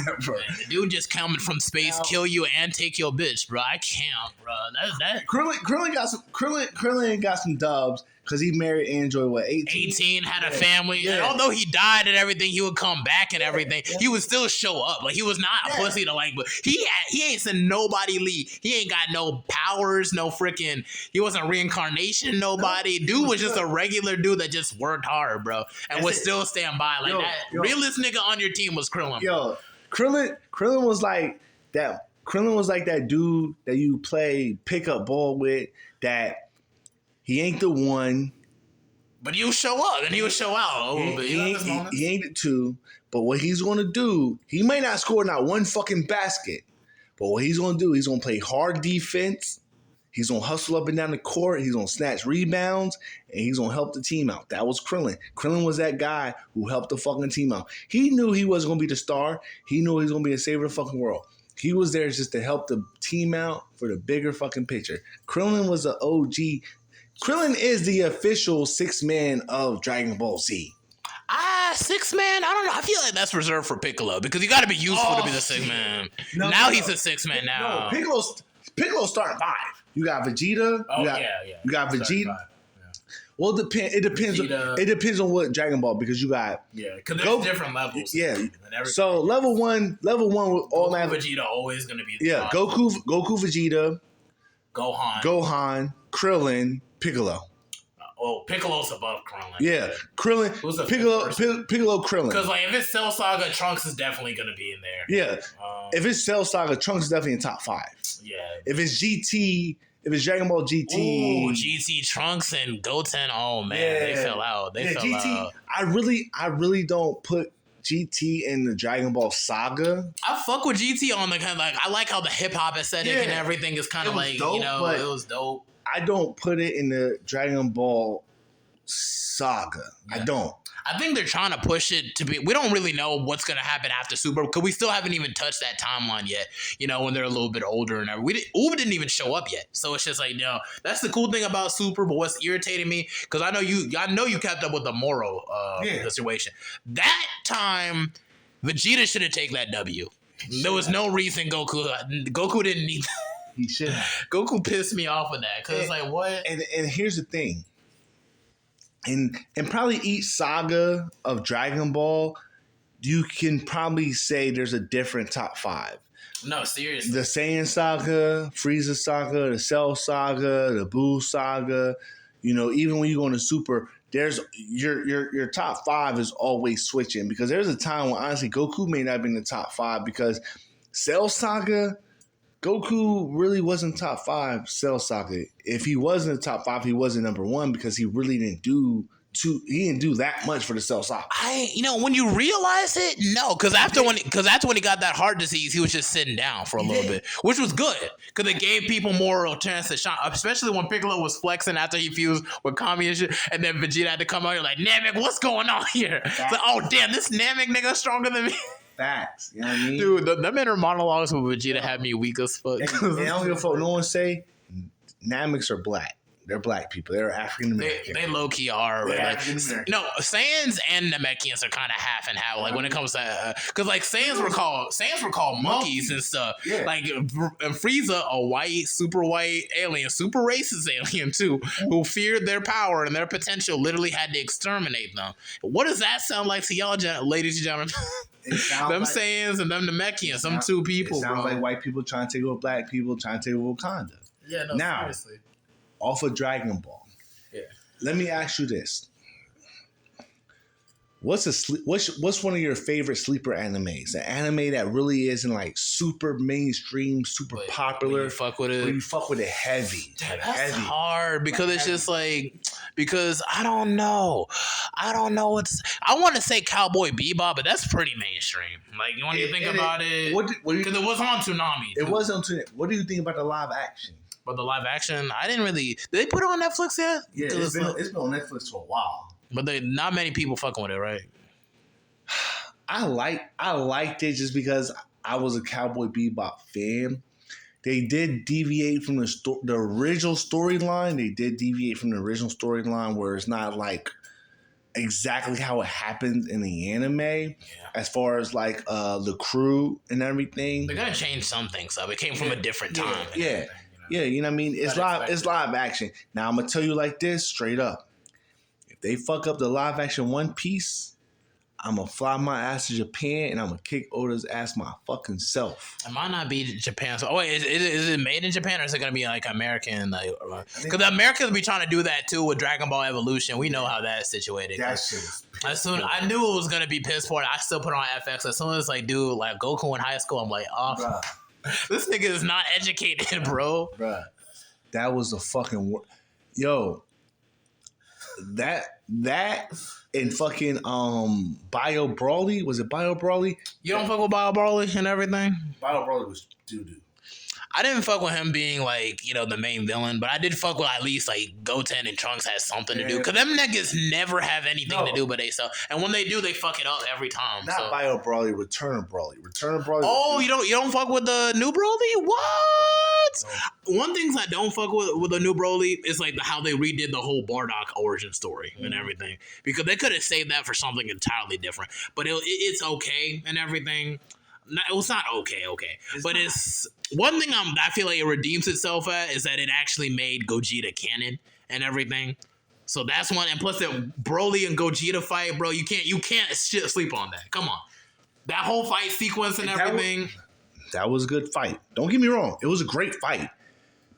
ever. Man, the dude just coming from space, kill you and take your bitch, bro. I can't, bro. That. Krillin got some dubs. Because he married Android, 18? 18, had a family. Yeah. And although he died and everything, he would come back and everything. Yeah. He would still show up. Like, he was not a pussy to like, but he ain't seen nobody leave. He ain't got no powers, no freaking, he wasn't reincarnation, nobody. Dude was just a regular dude that just worked hard, bro. And would still stand by. Like, that realest nigga on your team was Krillin. Yo, Krillin was like that. Krillin was like that dude that you play pickup ball with that. He ain't the one. But he'll show up and he'll show out a little bit. He ain't the two. But what he's going to do, he may not score not one fucking basket. But what he's going to do, he's going to play hard defense. He's going to hustle up and down the court. He's going to snatch rebounds. And he's going to help the team out. That was Krillin. Krillin was that guy who helped the fucking team out. He knew he wasn't going to be the star. He knew he was going to be a savior of the fucking world. He was there just to help the team out for the bigger fucking picture. Krillin was an OG. Krillin is the official sixth man of Dragon Ball Z. Sixth man? I don't know. I feel like that's reserved for Piccolo because you got to be useful to be the sixth man. He's a sixth man now. No, Piccolo's starting 5. You got Vegeta. You got Vegeta. Well, it depends. It depends on what Dragon Ball, because you got because there's different levels. Yeah. So level one with all Goku, Vegeta always gonna be the Goku, Vegeta, Gohan, Krillin, Piccolo. Well, Piccolo's above Krillin. Yeah, Krillin, Piccolo, Krillin. Because like if it's Cell Saga, Trunks is definitely gonna be in there. Yeah, if it's Cell Saga, Trunks is definitely in top 5. Yeah. If it's GT, if it's Dragon Ball GT, GT Trunks and Goten. Oh man, they fell out. They fell out. I really don't put GT in the Dragon Ball Saga. I fuck with GT on the kind of like I like how the hip hop aesthetic and everything is kind of like dope, it was dope. I don't put it in the Dragon Ball Saga. I don't. I think they're trying to push it to be. We don't really know what's going to happen after Super because we still haven't even touched that timeline yet. When they're a little bit older and everything. Uber didn't even show up yet, so it's just like that's the cool thing about Super. But what's irritating me because I know you kept up with the Moro situation. That time, Vegeta should have taken that W. There was no reason Goku didn't need. He should have. Goku pissed me off with that because it's like what? And here's the thing. And probably each saga of Dragon Ball, you can probably say there's a different top 5. No, seriously. The Saiyan saga, Frieza saga, the Cell saga, the Buu saga. Even when you go into Super, there's your top 5 is always switching because there's a time when honestly Goku may not be in the top 5 because Cell saga. Goku really wasn't top 5 Cell Saga. If he was in the top 5, he wasn't number 1 because he really didn't do that much for the Cell Saga. When you realize it, no, because after when he got that heart disease, he was just sitting down for a little bit, which was good because it gave people more of a chance to shine. Especially when Piccolo was flexing after he fused with Kami and shit, and then Vegeta had to come out here like, Namek, what's going on here? It's like, oh damn, this Namek nigga stronger than me. Facts, you know what I mean? Dude, them inner monologues with Vegeta had me weak as fuck. And I don't give a fuck. No one say Nameks are black. They're black people. They're African American. They low key are. No, Saiyans and Namekians are kind of half and half. Like when it comes to, because like Saiyans were called monkeys and stuff. Yeah. Like and Frieza, a white, super white alien, super racist alien too, who feared their power and their potential. Literally had to exterminate them. What does that sound like to y'all, ladies and gentlemen? Them Saiyans and them Namekians, some two people. It sounds like white people trying to take over black people, trying to take over Wakanda. Yeah, no, seriously. Off of Dragon Ball. Yeah. Let me ask you this. What's one of your favorite sleeper animes? An anime that really isn't like super mainstream, super popular. You fuck with it. You fuck with it heavy. That's hard because it's just like I don't know. I want to say Cowboy Bebop, but that's pretty mainstream. Like when you think about it, because it was on Toonami. It was on Toonami. What do you think about the live action? But the live action, I didn't really. Did they put it on Netflix yet? Yeah, it's been on Netflix for a while. But not many people fucking with it, right? I liked it just because I was a Cowboy Bebop fan. They did deviate from the original storyline. They did deviate from the original storyline where it's not like exactly how it happened in the anime, as far as like the crew and everything. They're gonna change some things up. It came from a different time. Yeah, you know what I mean? It's live action. Now I'm gonna tell you like this, straight up. If they fuck up the live action One Piece, I'm gonna fly my ass to Japan and I'm gonna kick Oda's ass my fucking self. It might not be Japan. So, is it made in Japan or is it gonna be like American? Like, because the Americans be trying to do that too with Dragon Ball Evolution. We know how that's situated. That shit. I knew it was gonna be piss poor. I still put on FX. As soon as like Goku in high school, I'm like, oh. This nigga is not educated, bro. Bruh, that was a fucking yo. That and fucking Bio Brawly, was it Bio Brawly? You don't fuck with Bio Brawly and everything. Bio Brawly was doo-doo. I didn't fuck with him being like, the main villain, but I did fuck with at least like Goten and Trunks had something to do. Because them niggas never have anything to do but they self. And when they do, they fuck it up every time. Not Bio Brawly, Return Brawly. Return Brawly. Oh, you don't fuck with the new Broly? What? No. One thing I don't fuck with the new Broly is like how they redid the whole Bardock origin story and everything. Because they could have saved that for something entirely different. But it's okay and everything. It's not okay. It's one thing I feel like it redeems itself at is that it actually made Gogeta canon and everything. So that's one. And plus the Broly and Gogeta fight, bro. You can't sleep on that. Come on, that whole fight sequence and everything. That was a good fight. Don't get me wrong. It was a great fight.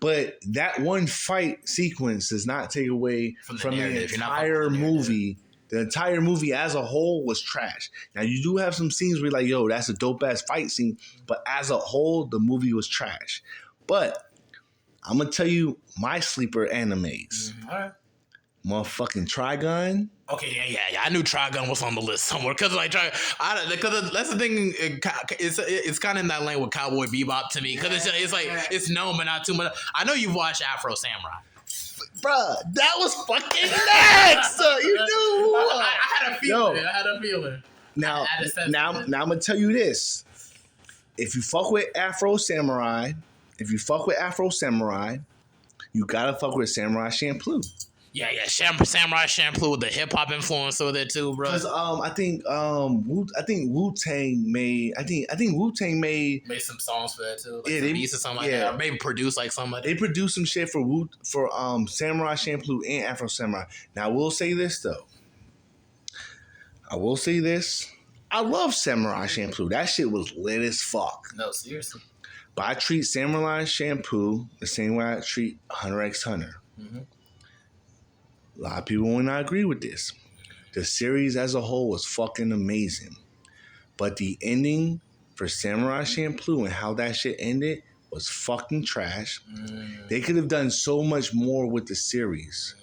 But that one fight sequence does not take away from the entire movie. The entire movie as a whole was trash. Now, you do have some scenes where you're like, yo, that's a dope-ass fight scene. But as a whole, the movie was trash. But I'm going to tell you my sleeper animes. All right. Motherfucking Trigun. Okay, yeah. I knew Trigun was on the list somewhere because because that's the thing. It's kind of in that lane with Cowboy Bebop to me because it's like it's known but not too much. I know you've watched Afro Samurai, bruh. That was fucking next. You knew. I had a feeling. Now I'm gonna tell you this: if you fuck with Afro Samurai, you gotta fuck with Samurai Champloo. Yeah, Samurai Champloo with the hip hop influence with it too, bro. Because I think Wu-Tang made some songs for that too. Like they beats or something like that. Or maybe produced like something like that. They produced some shit for Samurai Champloo and Afro Samurai. Now I will say this. I love Samurai Champloo. That shit was lit as fuck. No, seriously. But I treat Samurai Champloo the same way I treat Hunter x Hunter. Mm-hmm. A lot of people will not agree with this. The series as a whole was fucking amazing. But the ending for Samurai Champloo and how that shit ended was fucking trash. They could have done so much more with the series.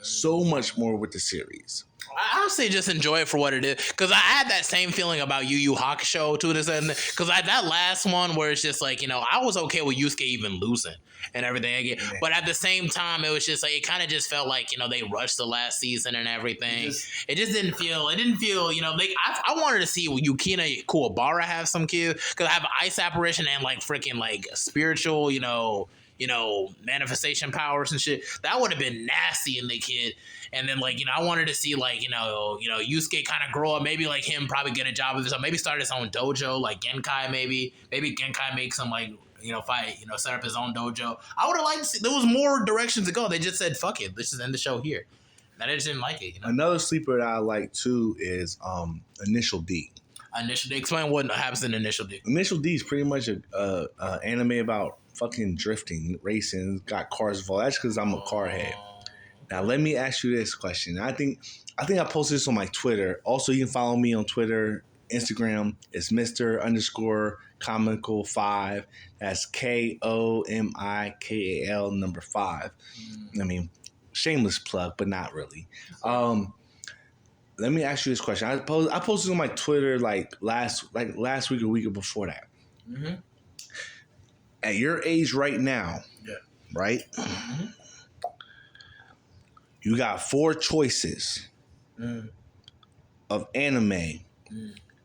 I would say just enjoy it for what it is. Because I had that same feeling about Yu Yu Hakusho to this end. Because that last one where it's just like, I was okay with Yusuke even losing and everything again. Yeah. But at the same time, it was just like, it kind of just felt like, they rushed the last season and everything. It just didn't feel, I wanted to see Yukina Kuwabara have some kids. Because I have ice apparition and like freaking like spiritual, manifestation powers and shit. That would have been nasty in the kid. And then, I wanted to see, Yusuke kind of grow up. Maybe, him probably get a job with himself. Maybe start his own dojo, like Genkai, maybe. Maybe Genkai makes him, fight, set up his own dojo. I would have liked to see. There was more directions to go. They just said, fuck it. Let's just end the show here. And I just didn't like it, Another sleeper that I like, too, is Initial D. Initial D. Explain what happens in Initial D. Initial D is pretty much a anime about fucking drifting, racing, got cars involved. That's because I'm a car head. Now, let me ask you this question. I think I posted this on my Twitter. Also, you can follow me on Twitter, Instagram. It's Mr_comical5. That's KOMIKAL 5. I mean, shameless plug, but not really. Let me ask you this question. I posted on my Twitter last week or week before that. Mm-hmm. At your age right now, right? Mm-hmm. You got 4 choices of anime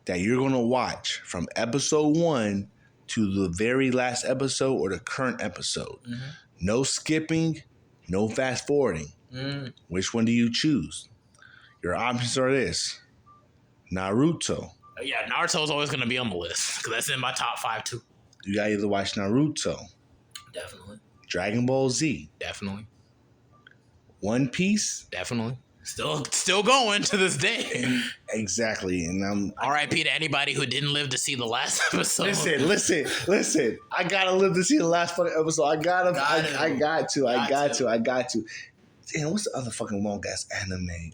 that you're going to watch from episode 1 to the very last episode or the current episode. Mm-hmm. No skipping, no fast forwarding. Which one do you choose? Your options are this. Naruto. Yeah, Naruto's always going to be on the list because that's in my top 5 too. You got to either watch Naruto. Definitely. Dragon Ball Z. Definitely. One Piece. Definitely. Still going to this day. Exactly. And I'm R.I.P. to anybody who didn't live to see the last episode. Listen. I gotta live to see the last fucking episode. I got to. Damn, what's the other fucking long ass anime?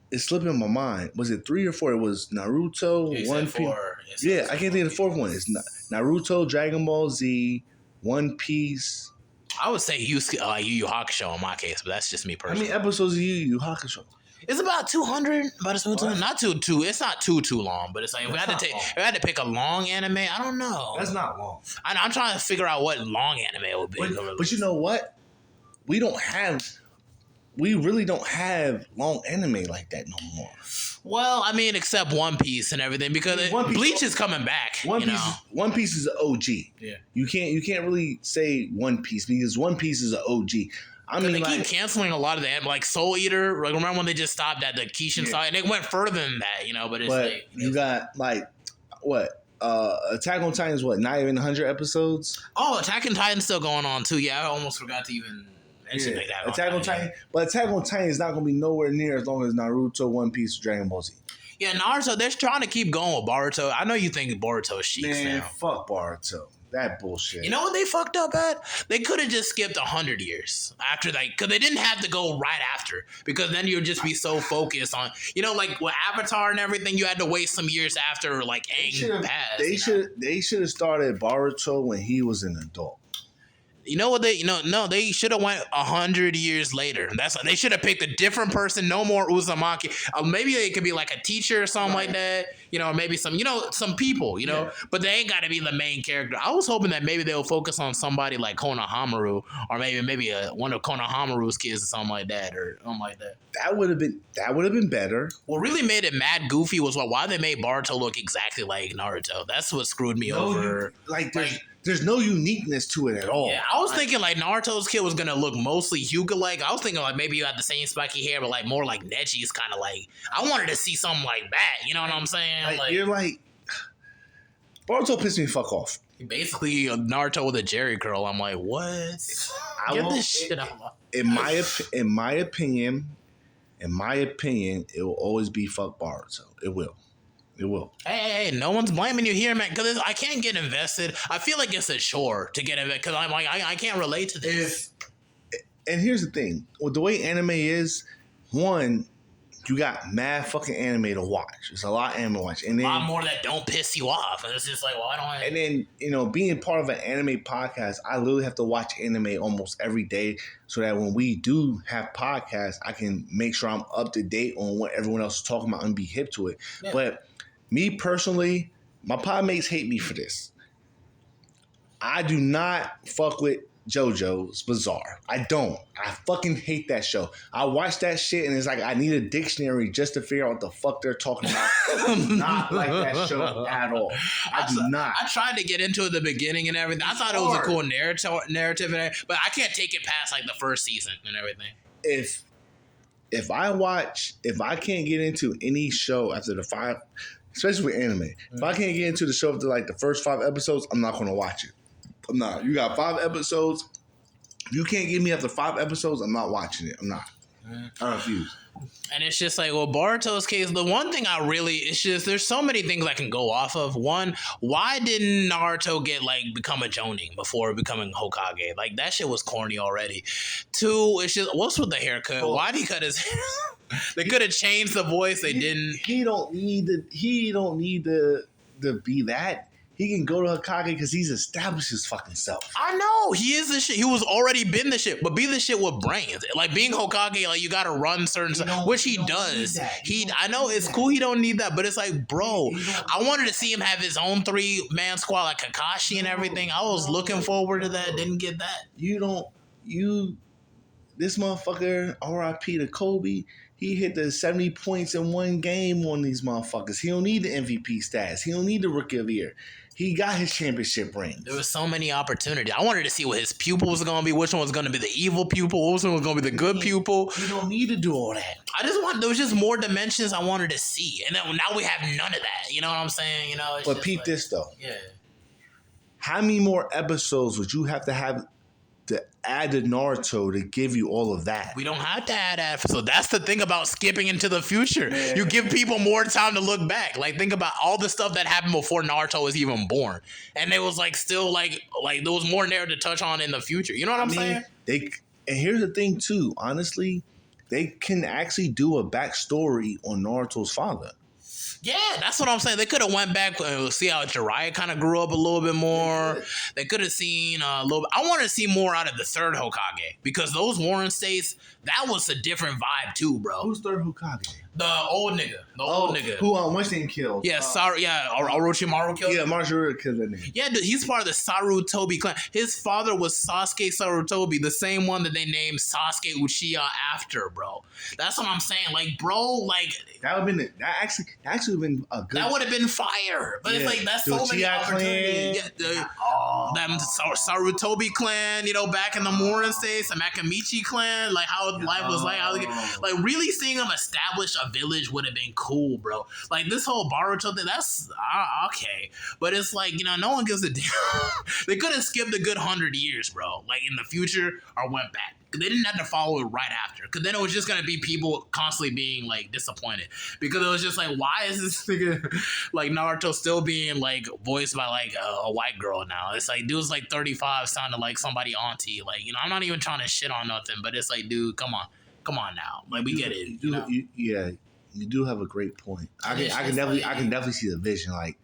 It's slipping my mind. Was it 3 or 4? It was Naruto, One Piece. Yeah, I can't think of the 4th one. It's Naruto, Dragon Ball Z, One Piece. I would say Yu Yu Hakusho in my case, but that's just me personally. How many episodes of Yu Yu Hakusho? It's about 200, Not too. It's not too long, but it's like if we had to pick a long anime, I don't know. That's not long. I'm trying to figure out what long anime would be. But you know what? We really don't have long anime like that no more. Well, I mean, except One Piece and everything, because Bleach is coming back. One Piece is an OG. Yeah, you can't really say One Piece because One Piece is an OG. I mean, they keep canceling a lot of them, like Soul Eater. Like, remember when they just stopped at the Kishin side, and they went further than that, But it's you got what? Attack on Titan is what? Not even 100 episodes. Oh, Attack on Titan's still going on too. Yeah, I almost forgot to even That shit like that. Attack on Titan, but Attack on Titan is not gonna be nowhere near as long as Naruto, One Piece, Dragon Ball Z. Yeah, Naruto, they're trying to keep going with Boruto. I know you think Boruto is chic Man, now. fuck Boruto. That bullshit. You know what they fucked up at? They could have just skipped 100 years after that, because they didn't have to go right after, because then you'd just be so focused on, like with Avatar and everything, you had to wait some years after like Aang passed. They should have started Boruto when he was an adult. You know what no, they should have went 100 years later. They should have picked a different person, no more Uzumaki. Maybe it could be like a teacher or something like that. Maybe some people, but they ain't got to be the main character. I was hoping that maybe they'll focus on somebody like Konohamaru, or maybe one of Konohamaru's kids or something like that. That would have been better. What really made it mad goofy was why they made Boruto look exactly like Naruto. That's what screwed me over. There's no uniqueness to it at all. Yeah, I was thinking like Naruto's kid was gonna look mostly Hyuga-like. I was thinking like maybe you had the same spiky hair, but like more like Neji's kind of like. I wanted to see something like that. You know what I'm saying? You're like Boruto pissed me fuck off. Basically, Naruto with a Jerry curl. I'm like, what? Get this shit out. In my opinion, it will always be fuck Boruto. It will. Hey, no one's blaming you here, man. Because I can't get invested. I feel like it's a chore to get invested because I'm like I can't relate to this. And here's the thing: with the way anime is, one, you got mad fucking anime to watch. There's a lot of anime to watch, and then a lot more that don't piss you off. And it's just like, well, I don't. And then being part of an anime podcast, I literally have to watch anime almost every day, so that when we do have podcasts, I can make sure I'm up to date on what everyone else is talking about and be hip to it. Yeah. But me personally, my podmates hate me for this. I do not fuck with JoJo's Bizarre. I don't. I fucking hate that show. I watch that shit and it's like I need a dictionary just to figure out what the fuck they're talking about. I do not like that show at all. I do not. I tried to get into it at the beginning and everything. I thought it was a cool narrative, but I can't take it past like the first season and everything. If I can't get into any show after the 5, especially with anime, if I can't get into the show after like the first 5 episodes, I'm not going to watch it. I'm not. You got 5 episodes. If you can't get me after 5 episodes, I'm not watching it. I'm not. I refuse. And it's just like, well, Boruto's case, the one thing it's just, there's so many things I can go off of. One, why didn't Naruto become a Jonin before becoming Hokage? Like, that shit was corny already. 2, it's just, what's with the haircut? Why'd he cut his hair? They could have changed the voice. They didn't. He don't need to be that. He can go to Hokage because he's established his fucking self. I know. He is the shit. He was already been the shit, but be the shit with brains. Like being Hokage, like you gotta run certain stuff, which he does. I know it's cool. He don't need that, but it's like, bro, I wanted to see him have his own 3-man squad like Kakashi and everything. I was looking forward to that. Didn't get that. This motherfucker, R.I.P. to Kobe, he hit the 70 points in one game on these motherfuckers. He don't need the MVP stats. He don't need the Rookie of the Year. He got his championship rings. There was so many opportunities. I wanted to see what his pupil was going to be, which one was going to be the evil pupil, which one was going to be the good pupil. You don't need to do all that. There was just more dimensions I wanted to see. And then now we have none of that. You know what I'm saying? But peep this, though. Yeah. How many more episodes would you have to add to Naruto to give you all of that? We don't have to add that. So that's the thing about skipping into the future. Yeah. You give people more time to look back. Like think about all the stuff that happened before Naruto was even born. And it was still there was more there to touch on in the future. You know what I'm saying? And here's the thing too, honestly, they can actually do a backstory on Naruto's father. Yeah, that's what I'm saying. They could have went back and see how Jiraiya kind of grew up a little bit more. They could have seen a little bit. I want to see more out of the 3rd Hokage because those Warren States, that was a different vibe too, bro. Who's 3rd Hokage? The old nigga. Old nigga. Who what's name killed? Yeah, Orochimaru killed. Yeah, Orochimaru killed that nigga. Yeah, dude, he's part of the Sarutobi clan. His father was Sasuke Sarutobi, the same one that they named Sasuke Uchiha after, bro. That's what I'm saying. Like, bro, that would have been that actually would have been a good. That would have been fire. But it's that's so many opportunities. Them Sarutobi clan, back in the Morin States, the Makamichi clan, how life was how really seeing them establish a a village would have been cool, bro. Like this whole Boruto thing, that's okay, but it's like, you know, no one gives a damn. They could have skipped a good 100 years, bro. Like in the future, or went back. They didn't have to follow it right after, because then it was just gonna be people constantly being like disappointed, because it was just like, why is this nigga like Naruto still being like voiced by like a white girl now? It's like dude's like 35, sounding like somebody auntie. Like, you know, I'm not even trying to shit on nothing, but it's like, dude, come on now, like we get it. You do have a great point. I can definitely see the vision. Like,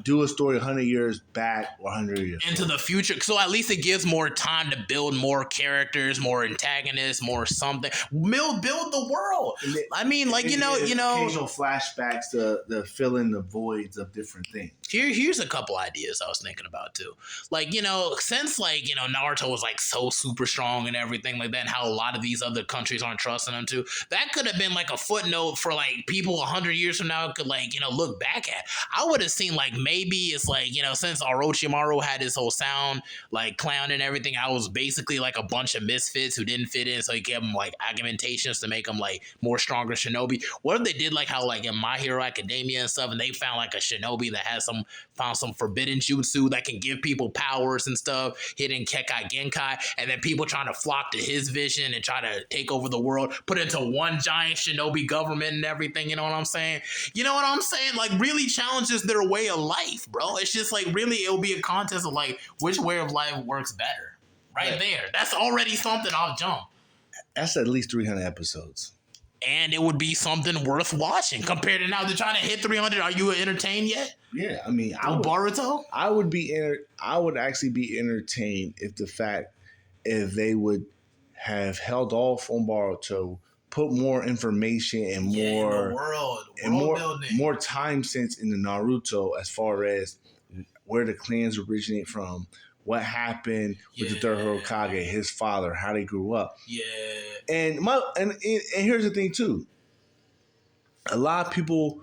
do a story 100 years back or 100 years into the future, so at least it gives more time to build more characters, more antagonists, more something. Build the world. I mean, like, you know, occasional flashbacks to fill in the voids of different things. Here's a couple ideas I was thinking about too. Like, you know, since like, you know, Naruto was like so super strong and everything like that, and how a lot of these other countries aren't trusting him too, that could have been like a footnote for like people 100 years from now could, like, you know, look back at. I would have seen like, maybe it's like, you know, since Orochimaru had his whole sound like clown and everything, I was basically like a bunch of misfits who didn't fit in, so he gave them like augmentations to make them like more stronger shinobi. What if they did like how like in My Hero Academia and stuff, and they found like a shinobi that has found some forbidden jutsu that can give people powers and stuff, hidden Kekai Genkai, and then people trying to flock to his vision and try to take over the world, put it into one giant shinobi government and everything, you know what I'm saying? You know what I'm saying? Like, really challenges their way of life, bro. It's just like, really, it'll be a contest of like which way of life works better. Right there. That's already something I'll jump. That's at least 300 episodes. And it would be something worth watching compared to now they're trying to hit 300. Are you entertained yet? Yeah, I mean, Boruto? I would actually be entertained if they would have held off on Boruto, put more information and more time since in the Naruto, as far as where the clans originate from, what happened with the third Hokage, his father, how they grew up. Yeah. And here's the thing too. A lot of people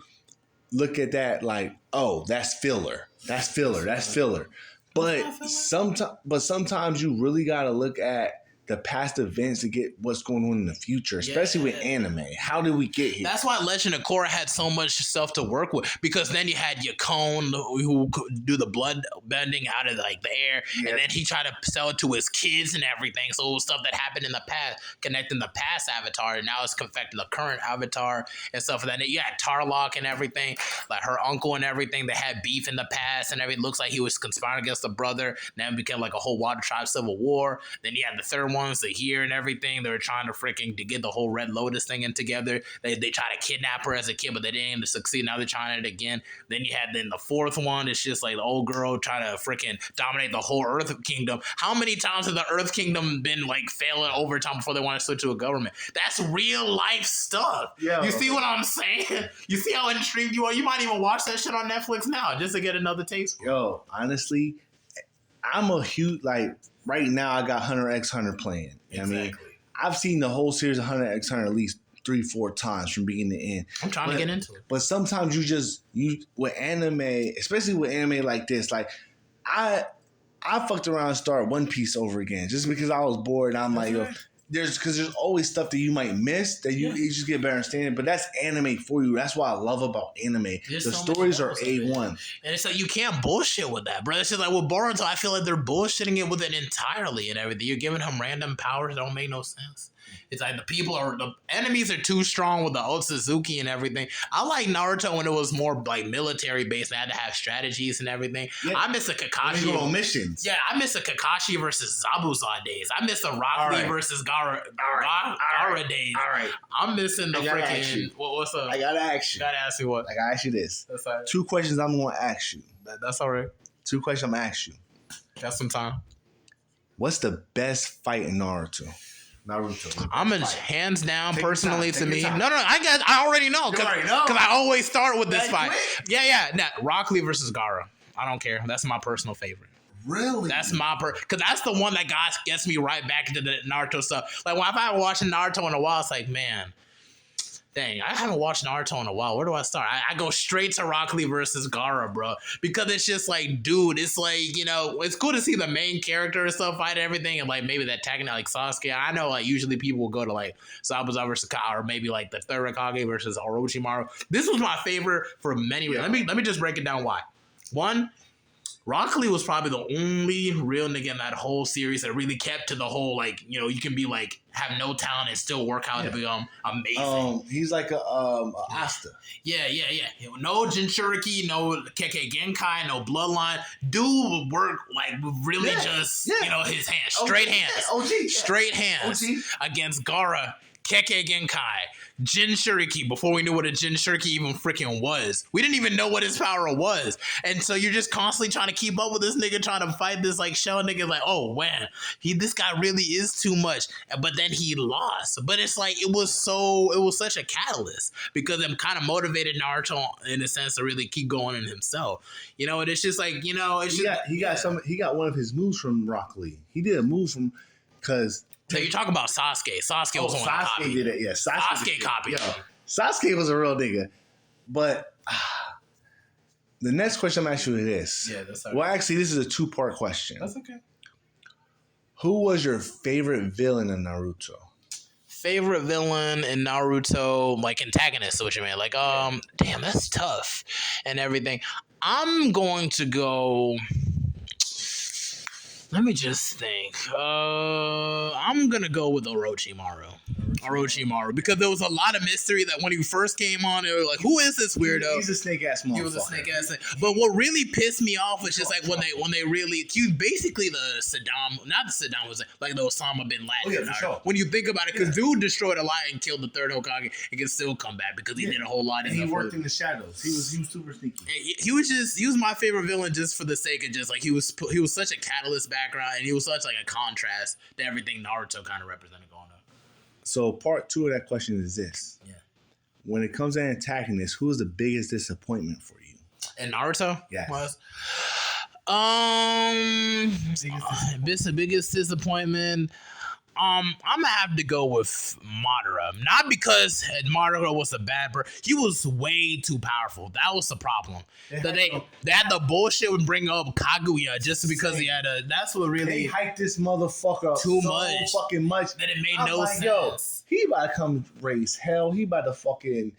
look at that like, oh, that's filler. That's filler. But sometimes you really gotta look at the past events to get what's going on in the future, especially with anime. How did we get here? That's why Legend of Korra had so much stuff to work with, because then you had Yakone who could do the blood bending out of like the air, and then he tried to sell it to his kids and everything. So it was stuff that happened in the past, connecting the past Avatar, and now it's affecting the current Avatar and stuff like that. You had Tarlok and everything, like her uncle and everything. They had beef in the past and everything. It looks like he was conspiring against the brother. Now it became like a whole Water Tribe civil war. Then you had the third ones, the here and everything. They were trying to get the whole Red Lotus thing in together. They tried to kidnap her as a kid, but they didn't even succeed. Now they're trying it again. Then you had the fourth one. It's just like the old girl trying to freaking dominate the whole Earth Kingdom. How many times has the Earth Kingdom been like failing over time before they want to switch to a government? That's real life stuff. Yeah. You see what I'm saying? You see how intrigued you are? You might even watch that shit on Netflix now just to get another taste. Yo, honestly, I'm a huge, like, right now I got Hunter x Hunter playing. Exactly. I mean, I've seen the whole series of Hunter x Hunter at least 3-4 times from beginning to end. I'm trying to get into it. But sometimes you with anime, especially with anime like this, like I fucked around and started One Piece over again just because I was bored. And I'm like, yo, there's always stuff that you might miss that you just get better understanding. But that's anime for you. That's what I love about anime. The stories are A1. And it's like you can't bullshit with that, bro. It's just like with Boruto, I feel like they're bullshitting it with it entirely and everything. You're giving him random powers that don't make no sense. It's like the enemies are too strong with the Otsutsuki and everything. I like Naruto when it was more like military based and had to have strategies and everything. Yeah. I miss the Kakashi. You go on missions. Yeah, I miss the Kakashi versus Zabuza days. I miss the Rock Lee versus Gara days. All right. I'm missing the freaking. What's up? I gotta ask you. Gotta ask you what? I gotta ask you this. That's all right. 2 questions I'm gonna ask you. That's all right. 2 questions I'm gonna ask you. Got some time. What's the best fight in Naruto? I'm a hands down personally to me. No, I already know because I always start with this fight. Yeah. Nah, Rock Lee versus Gaara. I don't care. That's my personal favorite. Really? That's my because that's the one that gets me right back into the Naruto stuff. Like when I haven't watched Naruto in a while, it's like, man, Dang, I haven't watched Naruto in a while. Where do I start? I go straight to Rock Lee versus Gaara, bro. Because it's just like, dude, it's like, you know, it's cool to see the main character and stuff fight and everything, and like maybe that tagging out like Sasuke. I know like usually people will go to like Zabuza versus Kai, or maybe like the third Hokage versus Orochimaru. This was my favorite for many reasons. Let me just break it down why. One, Rock Lee was probably the only real nigga in that whole series that really kept to the whole, like, you know, you can be like, have no talent and still work out to become amazing. He's like a Asta. Yeah. No Jinchuriki, no Kekkei Genkai, no Bloodline. Dude would work like really you know, his hands, straight hands. OG. Straight hands against Gaara, Kekkei Genkai, Jinchuriki, before we knew what a Jinchuriki even freaking was. We didn't even know what his power was. And so you're just constantly trying to keep up with this nigga, trying to fight this like shell nigga, like, oh man, this guy really is too much. But then he lost. But it's like it was such a catalyst because it kind of motivated Naruto in a sense to really keep going in himself. You know, and it's just like, you know, it's he got one of his moves from Rock Lee. He did a move from because so you're talking about Sasuke. Sasuke was the one that copied. Sasuke did it, yeah. Sasuke copied. Yo, Sasuke was a real nigga. But the next question I'm asking you is this. Yeah, that's okay. Well, actually, this is a two-part question. That's okay. Who was your favorite villain in Naruto? Favorite villain in Naruto, like antagonist, is what you mean? Like, damn, that's tough and everything. I'm going to go. Let me just think. I'm gonna go with Orochimaru. Because there was a lot of mystery that when he first came on, they were like, "Who is this weirdo?" He's a snake ass motherfucker. He was a snake ass. But what really pissed me off was just like when they really, he was basically the Saddam, not the Saddam was like the Osama bin Laden. Oh, yeah, for sure. When you think about it, because dude destroyed a lot and killed the third Hokage, and can still come back because he did a whole lot. And he worked in the shadows. He was super sneaky. He was my favorite villain just for the sake of just like he was such a catalyst background, and he was such like a contrast to everything Naruto kind of represented going on. So part two of that question is this. Yeah. When it comes to antagonist, who is the biggest disappointment for you? In Naruto? Yes. Was? The biggest disappointment. I'm gonna have to go with Madara. Not because Madara was a bad person. He was way too powerful. That was the problem. They had the bullshit would bring up Kaguya just because he had a. That's what really. They hyped this motherfucker up too so much, fucking much that it made no sense. Yo, he about to come raise hell. He about to fucking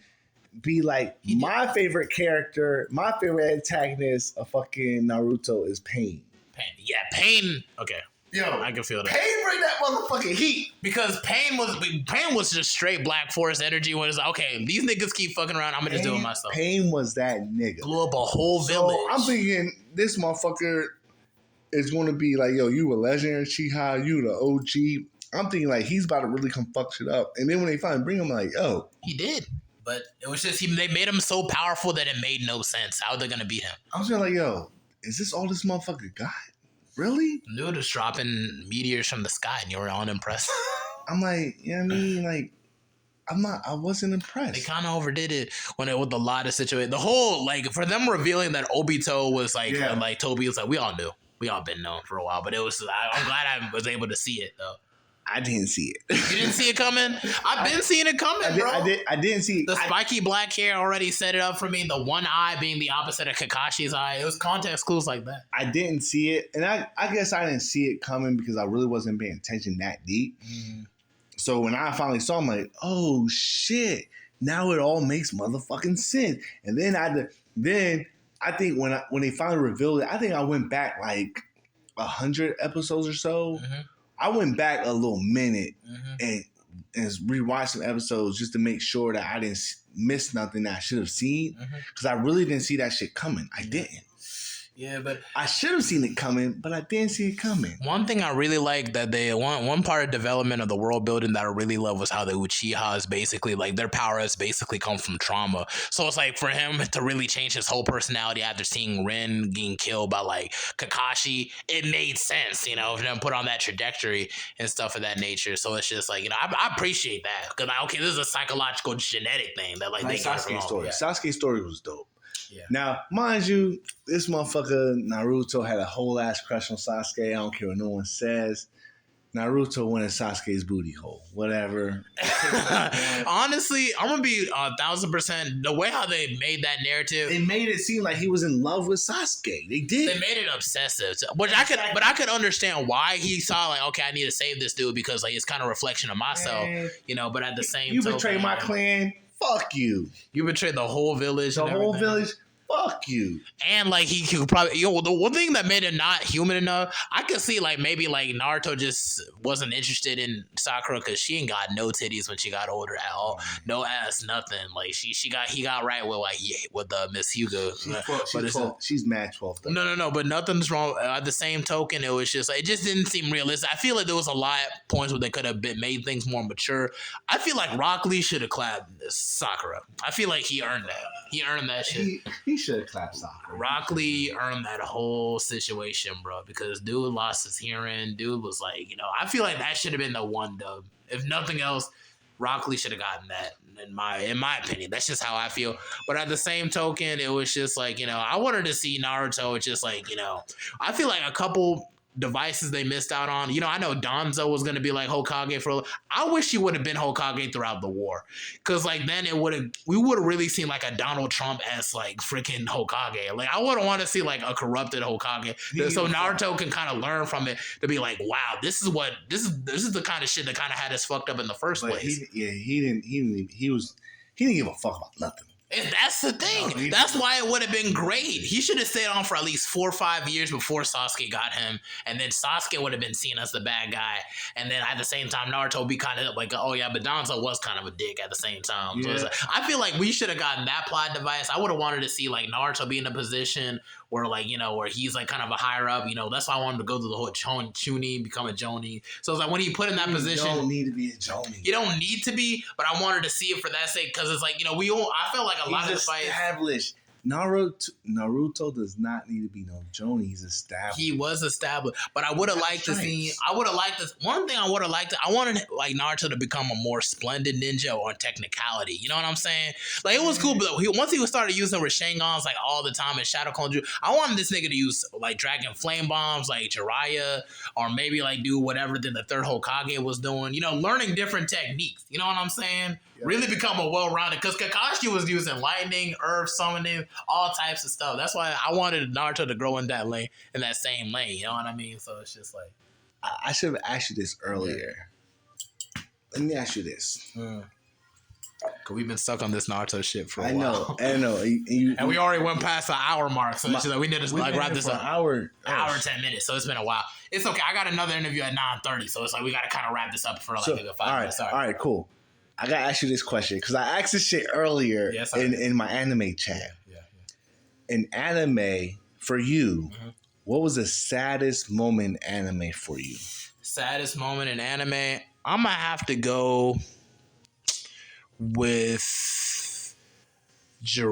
be like my favorite character. My favorite antagonist of fucking Naruto is Pain. Yeah, Pain. Okay. Yo, I can feel that. Pain bring that motherfucking heat. Because Pain was just straight Black Force energy when it's like, okay, these niggas keep fucking around, I'm gonna just do it myself. Pain was that nigga. Blew up a whole village. I'm thinking this motherfucker is gonna be like, yo, you a legendary Chiha, you the OG. I'm thinking like he's about to really come fuck shit up. And then when they finally bring him, like, oh. He did. But it was just they made him so powerful that it made no sense. How are they gonna beat him? I was just like, yo, is this all this motherfucker got? Really? Dude was dropping meteors from the sky and you were unimpressed. I'm like, you know what I mean? Like, I wasn't impressed. They kind of overdid it with a lot of situations. The whole, like, for them revealing that Obito was like, like Toby was like, we all knew. We all been known for a while, but it was, I'm glad I was able to see it though. I didn't see it. You didn't see it coming? I've been seeing it coming, bro. I didn't see it. The spiky black hair already set it up for me. The one eye being the opposite of Kakashi's eye. It was context clues like that. I didn't see it. And I guess I didn't see it coming because I really wasn't paying attention that deep. So when I finally saw him, like, oh, shit. Now it all makes motherfucking sense. And then I think when they finally revealed it, I think I went back like 100 episodes or so. I went back a little minute and rewatched some episodes just to make sure that I didn't miss nothing that I should have seen. Because I really didn't see that shit coming. I didn't. Yeah, but I should have seen it coming, but I didn't see it coming. One thing I really like that one part of development of the world building that I really love was how the Uchihas basically, like, their power has basically come from trauma. So it's like for him to really change his whole personality after seeing Rin getting killed by like Kakashi, it made sense, you know, for them put on that trajectory and stuff of that nature. So it's just like, you know, I appreciate that because okay, this is a psychological genetic thing that like they got Sasuke's story. Yeah. Sasuke's story was dope. Yeah. Now, mind you, this motherfucker Naruto had a whole ass crush on Sasuke. I don't care what no one says. Naruto went in Sasuke's booty hole. Whatever. Honestly, I'm gonna be 1,000%. The way how they made that narrative, They made it seem like he was in love with Sasuke. They did. they made it obsessive, which I could understand why he saw like, okay, I need to save this dude because like it's kind of reflection of myself, Man, But at the same, you token, betrayed my clan. Fuck you. You betrayed the whole village. The and whole everything. village. Fuck you. And like he could probably, the one thing that made it not human enough, I could see like maybe like Naruto just wasn't interested in Sakura because she ain't got no titties when she got older at all, no ass, nothing. Like he got right with like with Miss Hugo. She's mad 12. No, but nothing's wrong. At the same token, it was just like it just didn't seem realistic. I feel like there was a lot of points where they could have made things more mature. I feel like Rock Lee should have clapped Sakura. I feel like he earned that. He earned that shit. He should have clapped Sakura. Rock Lee earned that whole situation, bro, because dude lost his hearing. Dude was like, I feel like that should have been the one dub. If nothing else, Rock Lee should have gotten that. In my opinion, that's just how I feel. But at the same token, it was just like, I wanted to see Naruto. It's just like, I feel like a couple devices they missed out on. I know Danzo was going to be like Hokage for. I wish he would have been Hokage throughout the war, because like then we would have really seen like a Donald Trump as like freaking Hokage. Like I would want to see like a corrupted Hokage, so Naruto can kind of learn from it to be like, wow, this is the kind of shit that kind of had us fucked up in the first place. He didn't give a fuck about nothing. And that's the thing. That's why it would have been great. He should have stayed on for at least 4 or 5 years before Sasuke got him. And then Sasuke would have been seen as the bad guy. And then at the same time, Naruto would be kind of like, oh yeah, but Danzo was kind of a dick at the same time. So like, I feel like we should have gotten that plot device. I would have wanted to see like Naruto be in a position where like, where he's like kind of a higher up. That's why I wanted to go through the whole Chunin, become a Jonin. So it's like when he put in that position. You don't need to be a Jonin. You don't need to be, but I wanted to see it for that sake, because it's like, I felt like a lot of the fights. Established. Naruto does not need to be no Jonin. He's established. He was established, but I would have liked to see. I would have liked this. One thing I would have liked. I wanted like Naruto to become a more splendid ninja on technicality. You know what I'm saying? Like it was cool, but once he started using Rasengan's like all the time and Shadow Clone Jutsu, I wanted this nigga to use like Dragon Flame Bombs, like Jiraiya, or maybe like do whatever the third Hokage was doing. Learning different techniques. You know what I'm saying? Yeah. Really become a well-rounded, because Kakashi was using lightning, earth, summoning, all types of stuff. That's why I wanted Naruto to grow in that lane, in that same lane. You know what I mean? So it's just like, I should have asked you this earlier. Let me ask you this. Cause we've been stuck on this Naruto shit for a while. I know. And we already went past the hour mark, so it's just like we need to like wrap this up. Hour 10 minutes. So it's been a while. It's okay. I got another interview at 9:30, so it's like we got to kind of wrap this up for like 5 minutes. All right, cool. I gotta ask you this question because I asked this shit earlier in my anime chat. Yeah. In anime, for you, what was the saddest moment in anime for you? Saddest moment in anime? I'm gonna have to go with I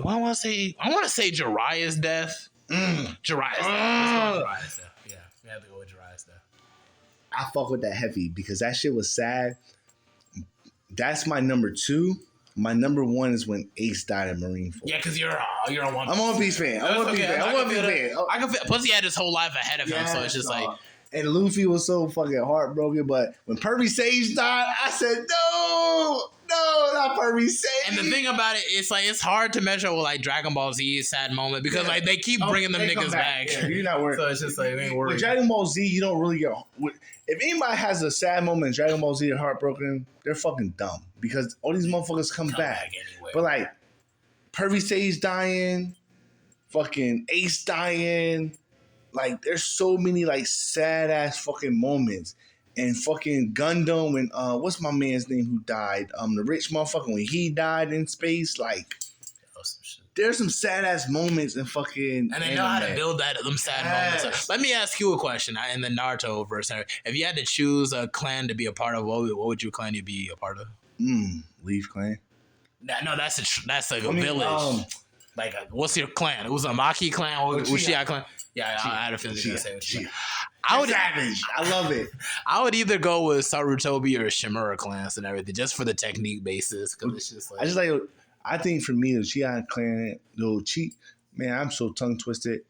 want to say Jiraiya's death. Jiraiya's death. Yeah, we have to go with Jiraiya's death. I fuck with that heavy because that shit was sad. That's my number 2. My number 1 is when Ace died in Marineford. Yeah, because you're a One Piece. I'm a One Piece fan. I'm a One Piece fan. I can feel. Plus, he had his whole life ahead of him, so it's just like. And Luffy was so fucking heartbroken. But when Pervy Sage died, I said, no, not Pervy Sage. And the thing about it, it's like it's hard to measure with like Dragon Ball Z's sad moment because like they keep bringing them niggas back. Yeah, you're not worried. So it's just like they ain't worried. With Dragon Ball Z, you don't really get. If anybody has a sad moment in Dragon Ball Z or heartbroken, they're fucking dumb because all these motherfuckers come back. Anyway. But like Pervy Sage dying, fucking Ace dying. Like, there's so many, like, sad-ass fucking moments. And fucking Gundam and, what's my man's name who died? The rich motherfucker, when he died in space, like, there's some sad-ass moments in fucking And they know how to build them sad moments. Let me ask you a question in the Naruto verse. If you had to choose a clan to be a part of, what would your clan you be a part of? Leaf Clan. No, that's like a village. What's your clan? It was a Maki clan or Uchiha clan? Yeah, I had a feeling you were going to say Uchiha. I love it. I would either go with Sarutobi or Shimura clans and everything, just for the technique basis. Because it's just like I think for me, the Uchiha clan, man, I'm so tongue twisted.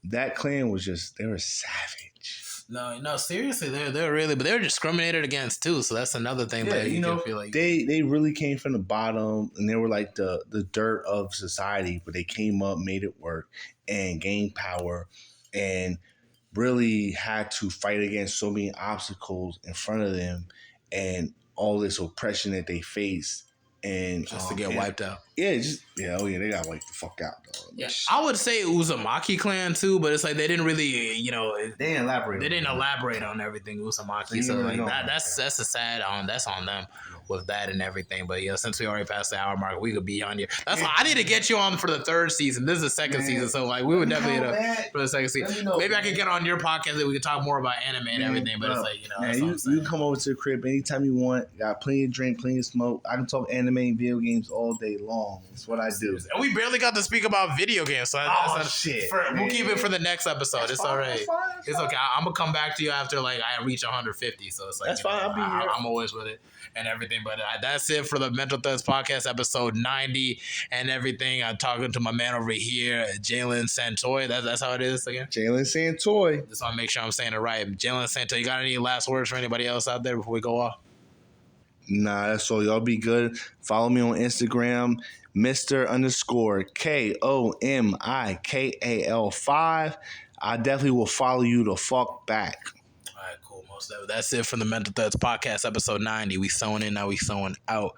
That clan was they were savage. No, seriously, they're really, but they're discriminated against too. So that's another thing Yeah, that you know, can feel like they really came from the bottom, and they were like the dirt of society, but they came up, made it work, and gained power, and really had to fight against so many obstacles in front of them, and all this oppression that they faced, and just to get wiped out. Oh yeah, they got wiped the fuck out though. Yeah, I would say Uzumaki clan too, but it's like they didn't really, They didn't elaborate. They didn't elaborate on everything Uzumaki, so like that's a sad that's on them with that and everything. But since we already passed the hour mark, we could be on here. That's why I need to get you on for the third season. This is the second season, so like we would definitely for the second season. Maybe I could get on your podcast and we could talk more about anime and everything. But it's like you come over to the crib anytime you want. Got plenty of drink, plenty of smoke. I can talk anime and video games all day long. That's what I do. And we barely got to speak about video games, so shit. We'll keep it for the next episode. It's all right. It's okay. I'm gonna come back to you after like I reach 150. So it's like that's fine. I'll be here. I'm always with it and everything. But that's it for the Mental Threads podcast, episode 90 and everything. I'm talking to my man over here, Jalen Santoy. That's how it is again. Jalen Santoy. Just want to make sure I'm saying it right. Jalen Santoy. You got any last words for anybody else out there before we go off? Nah, that's all. Y'all be good. Follow me on Instagram, Mr._KOMIKAL5. I definitely will follow you the fuck back. All right, cool. Most of that's it from the Mental Threads podcast, episode 90. We sewing in, now we sewing out.